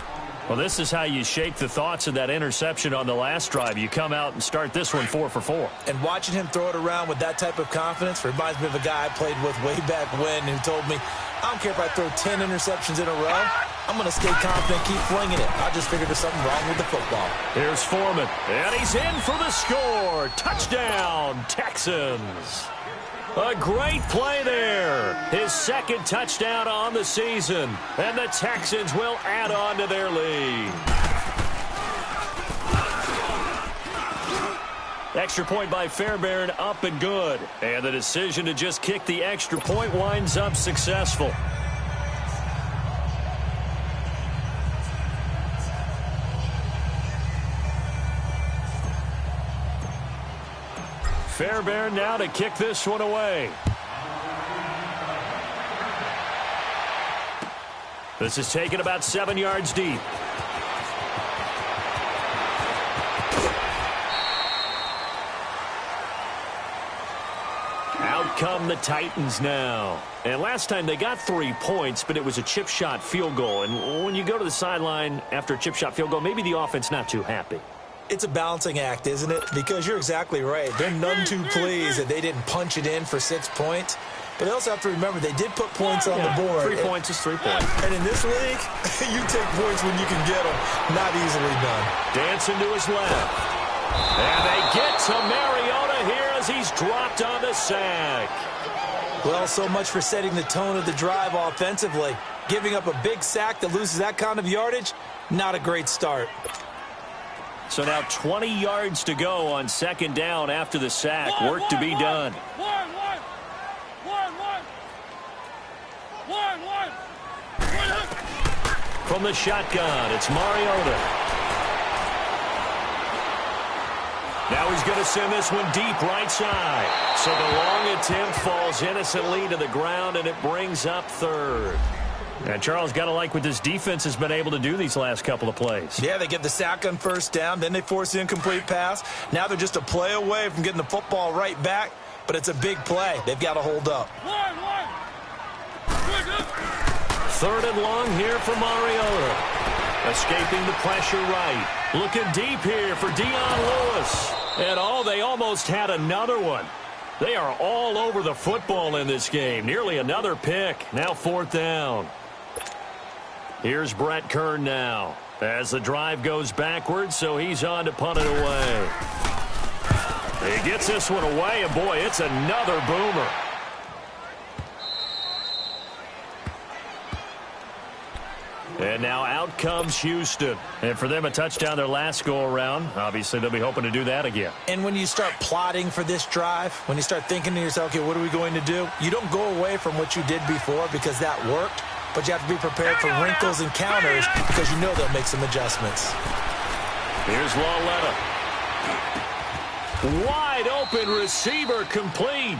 Well, this is how you shake the thoughts of that interception on the last drive. You come out and start this one 4 for 4. And watching him throw it around with that type of confidence reminds me of a guy I played with way back when who told me, I don't care if I throw 10 interceptions in a row. I'm going to stay confident, keep flinging it. I just figured there's something wrong with the football. Here's Foreman, and he's in for the score. Touchdown, Texans. A great play there. His 2nd touchdown on the season. And the Texans will add on to their lead. Extra point by Fairbairn, up and good. And the decision to just kick the extra point winds up successful. Fairbairn now to kick this one away. This is taken about 7 yards deep. Out come the Titans now. And last time they got 3 points, but it was a chip shot field goal. And when you go to the sideline after a chip shot field goal, maybe the offense not too happy. It's a balancing act, isn't it? Because you're exactly right. They're none too pleased that they didn't punch it in for 6 points. But they also have to remember they did put points on the board. 3 points is 3 points. And in this league, you take points when you can get them. Not easily done. Dancing to his left. And they get to Mariota here as he's dropped on the sack. Well, so much for setting the tone of the drive offensively. Giving up a big sack that loses that kind of yardage, not a great start. So now 20 yards to go on second down after the sack. Work to be done. From the shotgun, it's Mariota. Now he's going to send this one deep right side. So the long attempt falls innocently to the ground, and it brings up third. And Charles, got to like what this defense has been able to do these last couple of plays. Yeah, they get the sack on first down, then they force the incomplete pass. Now they're just a play away from getting the football right back, but it's a big play. They've got to hold up. Third and long here for Mariota. Escaping the pressure right. Looking deep here for Dion Lewis. And they almost had another one. They are all over the football in this game. Nearly another pick. Now fourth down. Here's Brett Kern now as the drive goes backwards, so he's on to punt it away. He gets this one away, and boy, it's another boomer. And now out comes Houston. And for them, a touchdown their last go-around. Obviously, they'll be hoping to do that again. And when you start plotting for this drive, when you start thinking to yourself, okay, what are we going to do? You don't go away from what you did before because that worked. But you have to be prepared for wrinkles and counters because you know they'll make some adjustments. Here's Lauletta. Wide open receiver complete.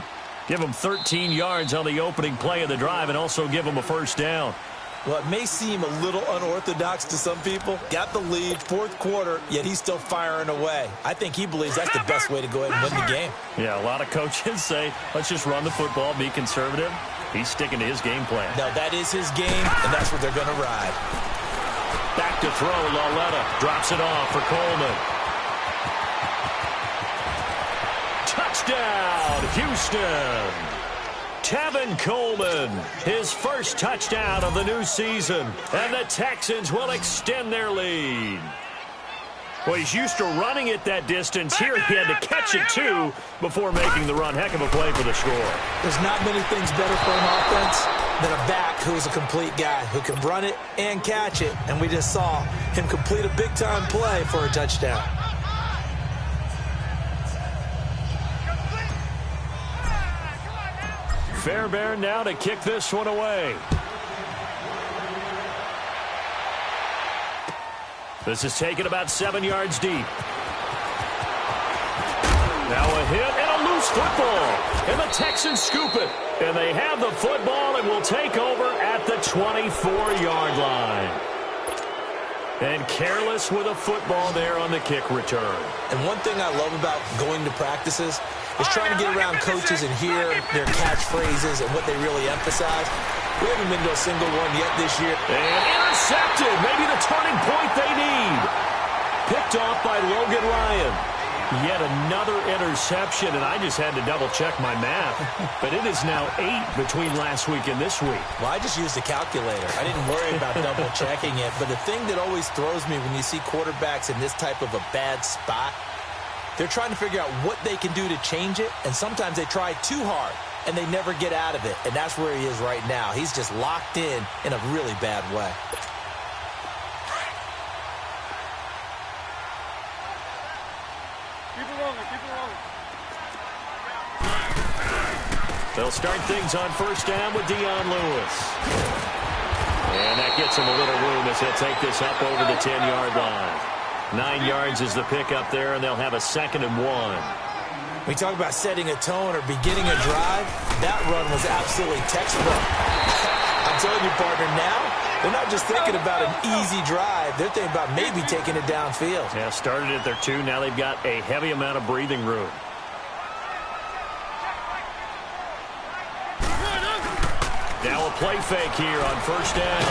Give him 13 yards on the opening play of the drive and also give him a first down. Well, it may seem a little unorthodox to some people. Got the lead, fourth quarter, yet he's still firing away. I think he believes that's the best way to go ahead and win the game. Yeah, a lot of coaches say, let's just run the football, be conservative. He's sticking to his game plan. No, that is his game, and that's what they're going to ride. Back to throw, Lauletta drops it off for Coleman. Touchdown, Houston! Tevin Coleman, his first touchdown of the new season, and the Texans will extend their lead. Well, he's used to running it that distance. Here he had to catch it, too, before making the run. Heck of a play for the score. There's not many things better for an offense than a back who's a complete guy who can run it and catch it, and we just saw him complete a big-time play for a touchdown. Fairbairn now to kick this one away. This is taken about 7 yards deep. Now a hit and a loose football. And the Texans scoop it. And they have the football and will take over at the 24-yard line. And careless with a football there on the kick return. And one thing I love about going to practices is trying to get around coaches and hear their catchphrases and what they really emphasize. We haven't been to a single one yet this year. And intercepted. Maybe the turning point they need. Picked off by Logan Ryan. Yet another interception, and I just had to double-check my math. But it is now 8 between last week and this week. Well, I just used a calculator. I didn't worry about double-checking it. But the thing that always throws me when you see quarterbacks in this type of a bad spot, they're trying to figure out what they can do to change it, and sometimes they try too hard, and they never get out of it. And that's where he is right now. He's just locked in a really bad way. They'll start things on first down with Dion Lewis. And that gets him a little room as he'll take this up over the 10-yard line. 9 yards is the pick up there, and they'll have a 2nd and 1. We talk about setting a tone or beginning a drive. That run was absolutely textbook. I'm telling you, partner, now they're not just thinking about an easy drive. They're thinking about maybe taking it downfield. Yeah, started at their 2. Now they've got a heavy amount of breathing room. Now a play fake here on first down.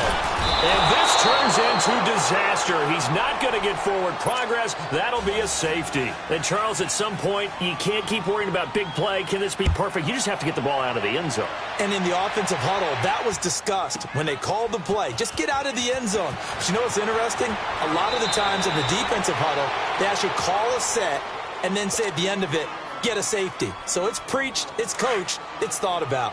And this turns into disaster. He's not going to get forward progress. That'll be a safety. And, Charles, at some point, you can't keep worrying about big play. Can this be perfect? You just have to get the ball out of the end zone. And in the offensive huddle, that was discussed when they called the play. Just get out of the end zone. But you know what's interesting? A lot of the times in the defensive huddle, they actually call a set and then say at the end of it, get a safety. So it's preached, it's coached, it's thought about.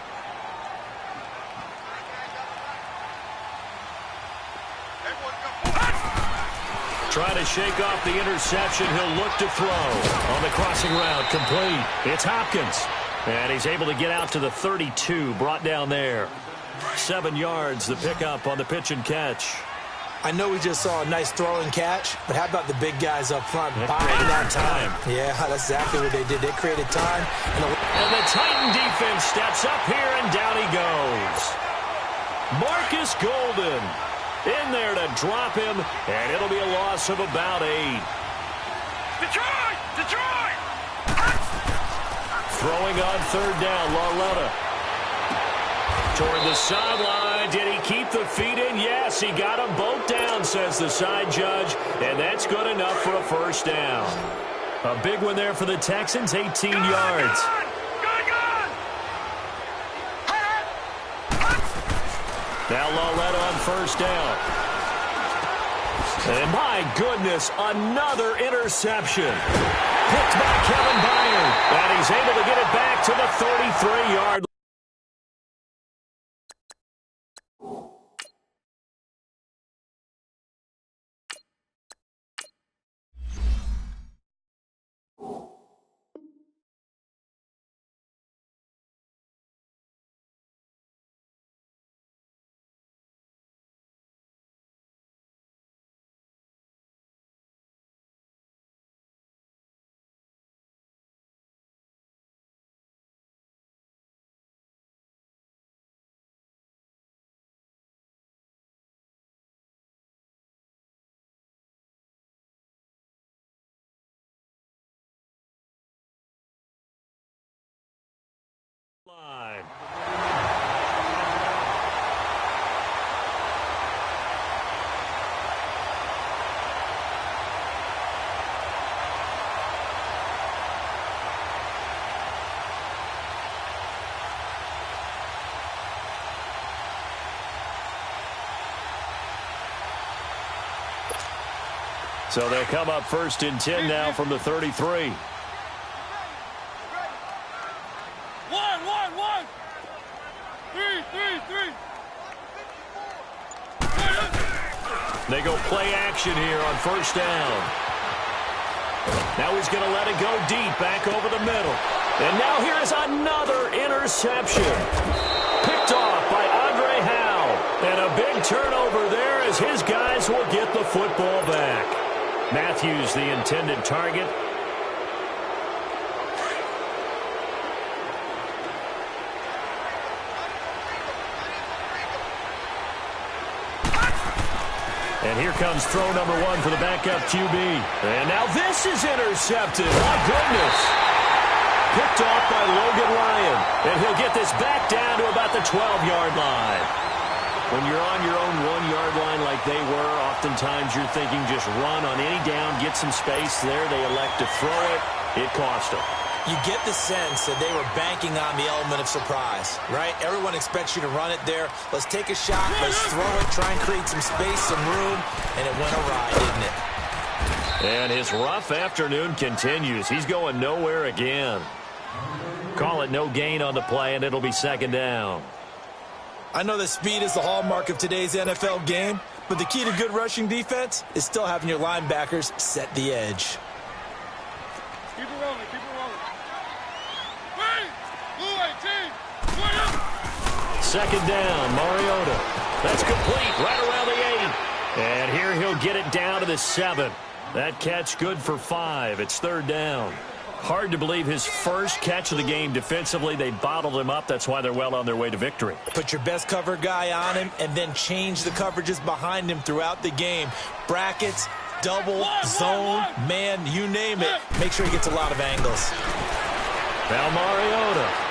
Trying to shake off the interception. He'll look to throw on the crossing route. Complete. It's Hopkins. And he's able to get out to the 32. Brought down there. 7 yards, the pickup on the pitch and catch. I know we just saw a nice throw and catch, but how about the big guys up front buying that time? Yeah, that's exactly what they did. They created time. And the Titan defense steps up here, and down he goes. Marcus Golden in there to drop him, and it'll be a loss of about 8. Detroit! Detroit! Throwing on third down, Lauletta. Toward the sideline. Did he keep the feet in? Yes, he got them both down, says the side judge, and that's good enough for a first down. A big one there for the Texans, 18 yards. Now Lauletta on first down. And my goodness, another interception. Picked by Kevin Byard. And he's able to get it back to the 33-yard line. So they'll come up first and 10 now from the 33. They go play action here on first down. Now he's going to let it go deep, back over the middle. And now here is another interception. Picked off by Andre Howe. And a big turnover there as his guys will get the football back. Matthews, the intended target. And here comes throw number 1 for the backup QB. And now this is intercepted. My goodness. Picked off by Logan Ryan. And he'll get this back down to about the 12-yard line. When you're on your own 1-yard line like they were, oftentimes you're thinking just run on any down, get some space there. They elect to throw it. It cost them. You get the sense that they were banking on the element of surprise, right? Everyone expects you to run it there. Let's take a shot. Let's throw it. Try and create some space, some room. And it went awry, didn't it? And his rough afternoon continues. He's going nowhere again. Call it no gain on the play, and it'll be second down. I know that speed is the hallmark of today's NFL game, but the key to good rushing defense is still having your linebackers set the edge. Keep it rolling, keep it rolling. Second down, Mariota. That's complete, right around the 8. And here he'll get it down to the 7. That catch good for 5. It's third down. Hard to believe his first catch of the game defensively. They bottled him up. That's why they're well on their way to victory. Put your best cover guy on him and then change the coverages behind him throughout the game. Brackets, double, zone, man, you name it. Make sure he gets a lot of angles. Now Mariota.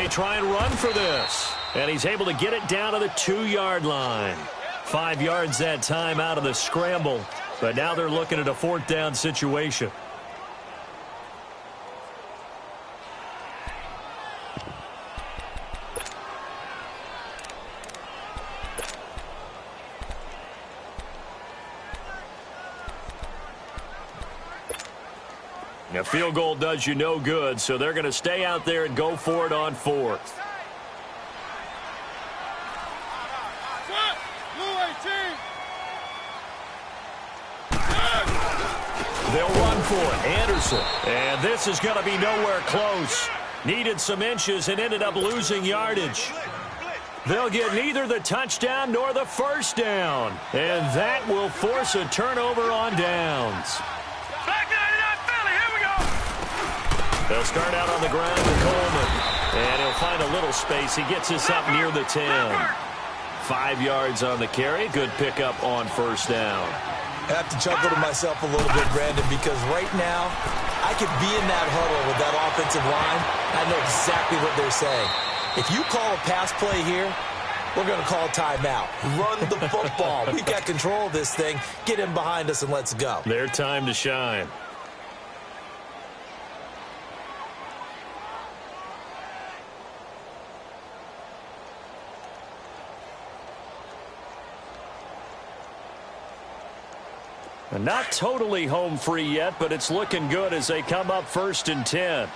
try and run for this. And he's able to get it down to the 2-yard line. 5 yards that time out of the scramble. But now they're looking at a 4th down situation. A field goal does you no good, so they're going to stay out there and go for it on 4th. They'll run for it. Anderson. And this is going to be nowhere close. Needed some inches and ended up losing yardage. They'll get neither the touchdown nor the first down. And that will force a turnover on downs. They'll start out on the ground with Coleman. And he'll find a little space. He gets this up near the 10. 5 yards on the carry. Good pickup on first down. I have to chuckle to myself a little bit, Brandon, because right now I could be in that huddle with that offensive line. I know exactly what they're saying. If you call a pass play here, we're going to call a timeout. Run the football. We got control of this thing. Get in behind us and let's go. Their time to shine. Not totally home free yet, but it's looking good as they come up 1st and 10.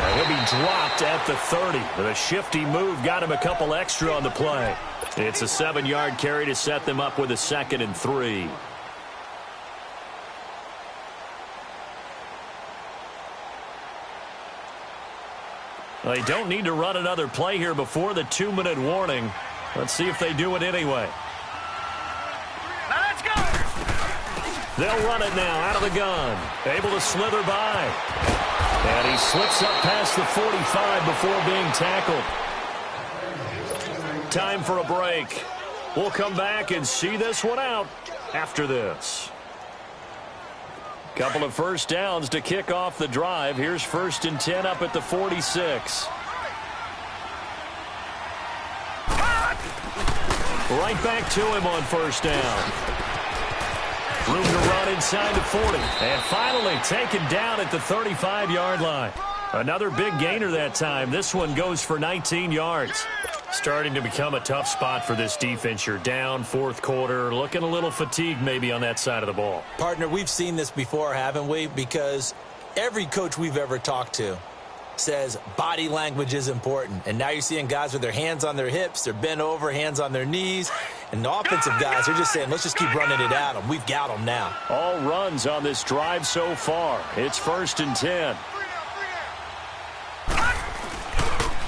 And he'll be dropped at the 30. With a shifty move, got him a couple extra on the play. It's a 7-yard carry to set them up with a 2nd and 3. They don't need to run another play here before the 2-minute warning. Let's see if they do it anyway. Let's go! They'll run it now out of the gun. Able to slither by. And he slips up past the 45 before being tackled. Time for a break. We'll come back and see this one out after this. Couple of first downs to kick off the drive. Here's 1st and 10 up at the 46. Right back to him on first down. Room to run inside the 40. And finally taken down at the 35-yard line. Another big gainer that time. This one goes for 19 yards. Starting to become a tough spot for this defense. You're down 4th quarter, looking a little fatigued maybe on that side of the ball. Partner, we've seen this before, haven't we? Because every coach we've ever talked to says body language is important. And now you're seeing guys with their hands on their hips, they're bent over, hands on their knees. And the offensive guys are just saying, let's just keep running it at them. We've got them now. All runs on this drive so far. It's 1st and 10.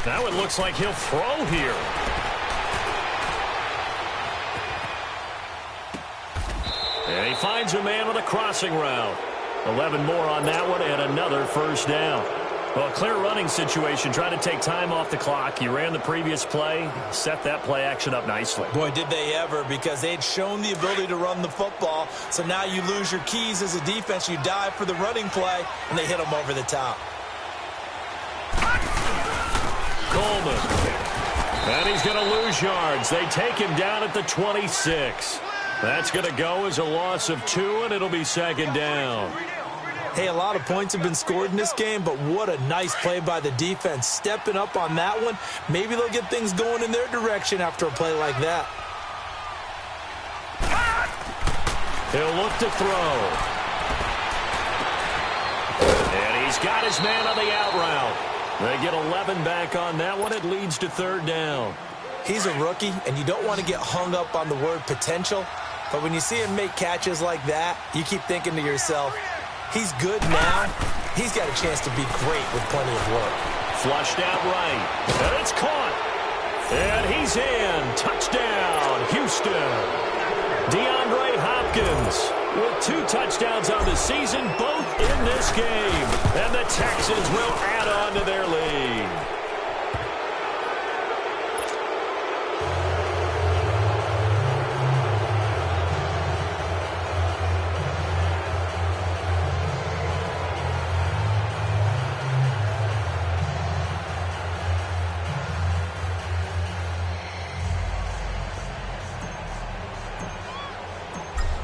Now it looks like he'll throw here. And he finds a man with a crossing route. 11 more on that one and another first down. Well, a clear running situation, trying to take time off the clock. He ran the previous play, set that play action up nicely. Boy, did they ever, because they'd shown the ability to run the football. So now you lose your keys as a defense. You dive for the running play, and they hit them over the top. Coleman. And he's going to lose yards. They take him down at the 26. That's going to go as a loss of 2, and it'll be 2nd down. Hey, a lot of points have been scored in this game, but what a nice play by the defense. Stepping up on that one. Maybe they'll get things going in their direction after a play like that. He'll look to throw. And he's got his man on the out route. They get 11 back on that one. It leads to 3rd down. He's a rookie, and you don't want to get hung up on the word potential. But when you see him make catches like that, you keep thinking to yourself, he's good now. He's got a chance to be great with plenty of work. Flushed out right. And it's caught. And he's in. Touchdown, Houston. DeAndre Hopkins with 2 touchdowns on the season, both in this game. And the Texans will add on to their lead.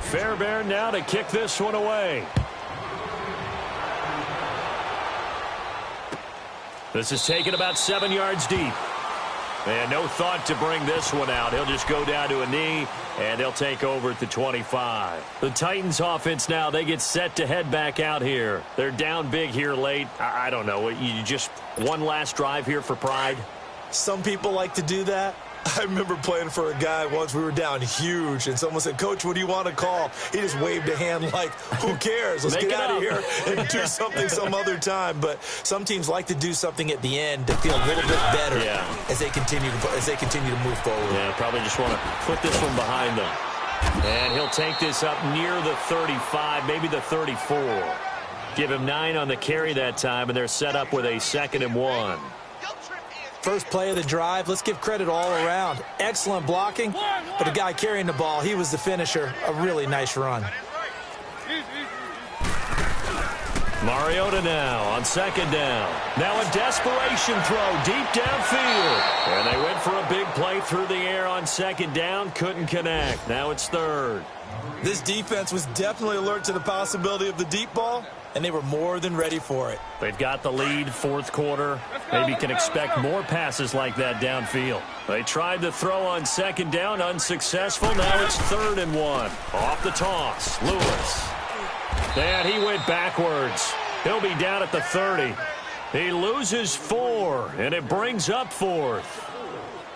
Fairbairn now to kick this one away. This is taken about 7 yards deep. And no thought to bring this one out. He'll just go down to a knee, and they'll take over at the 25. The Titans offense now, they get set to head back out here. They're down big here late. I don't know. You just one last drive here for pride? Some people like to do that. I remember playing for a guy once. We were down huge, and someone said, "Coach, what do you want to call?" He just waved a hand like, who cares? Let's get out of here and do something some other time. But some teams like to do something at the end to feel a little bit better as they continue to move forward. Yeah, probably just want to put this one behind them. And he'll take this up near the 35, maybe the 34. Give him 9 on the carry that time, and they're set up with a 2nd and 1. First play of the drive, let's give credit all around. Excellent blocking, but the guy carrying the ball, he was the finisher. A really nice run. Mariota now on 2nd down. Now a desperation throw deep downfield. And they went for a big play through the air on 2nd down. Couldn't connect. Now it's 3rd. This defense was definitely alert to the possibility of the deep ball, and they were more than ready for it. They've got the lead, 4th quarter. Maybe can expect more passes like that downfield. They tried to throw on 2nd down, unsuccessful. Now it's 3rd and 1. Off the toss, Lewis. And he went backwards. He'll be down at the 30. He loses 4, and it brings up 4th.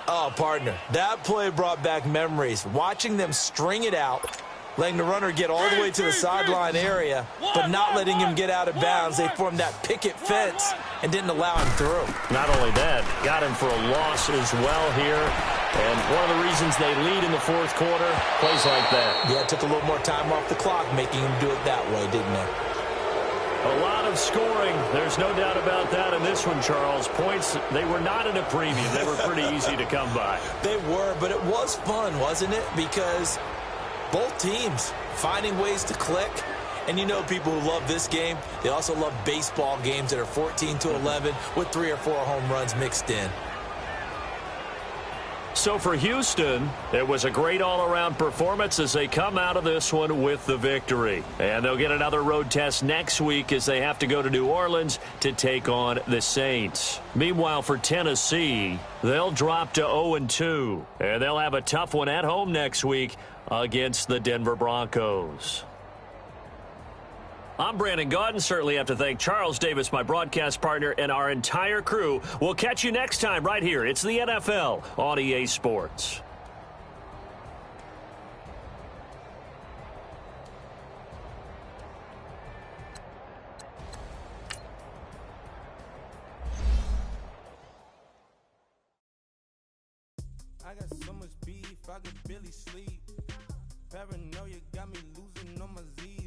Oh, partner, that play brought back memories. Watching them string it out, letting the runner get all the way to the sideline area, but not letting him get out of bounds. They formed that picket fence and didn't allow him through. Not only that, got him for a loss as well here. And one of the reasons they lead in the 4th quarter, plays like that. Yeah, it took a little more time off the clock, making him do it that way, didn't it? A lot of scoring. There's no doubt about that in this one, Charles. Points, they were not in a premium. They were pretty easy to come by. They were, but it was fun, wasn't it? Because both teams finding ways to click. And you know people who love this game, they also love baseball games that are 14-11 with 3 or 4 home runs mixed in. So for Houston, it was a great all-around performance as they come out of this one with the victory. And they'll get another road test next week as they have to go to New Orleans to take on the Saints. Meanwhile, for Tennessee, they'll drop to 0-2. And they'll have a tough one at home next week against the Denver Broncos. I'm Brandon Gaudin. Certainly have to thank Charles Davis, my broadcast partner, and our entire crew. We'll catch you next time right here. It's the NFL on EA Sports. I got so much beef, I could barely sleep. Paranoia got me losing on my Z.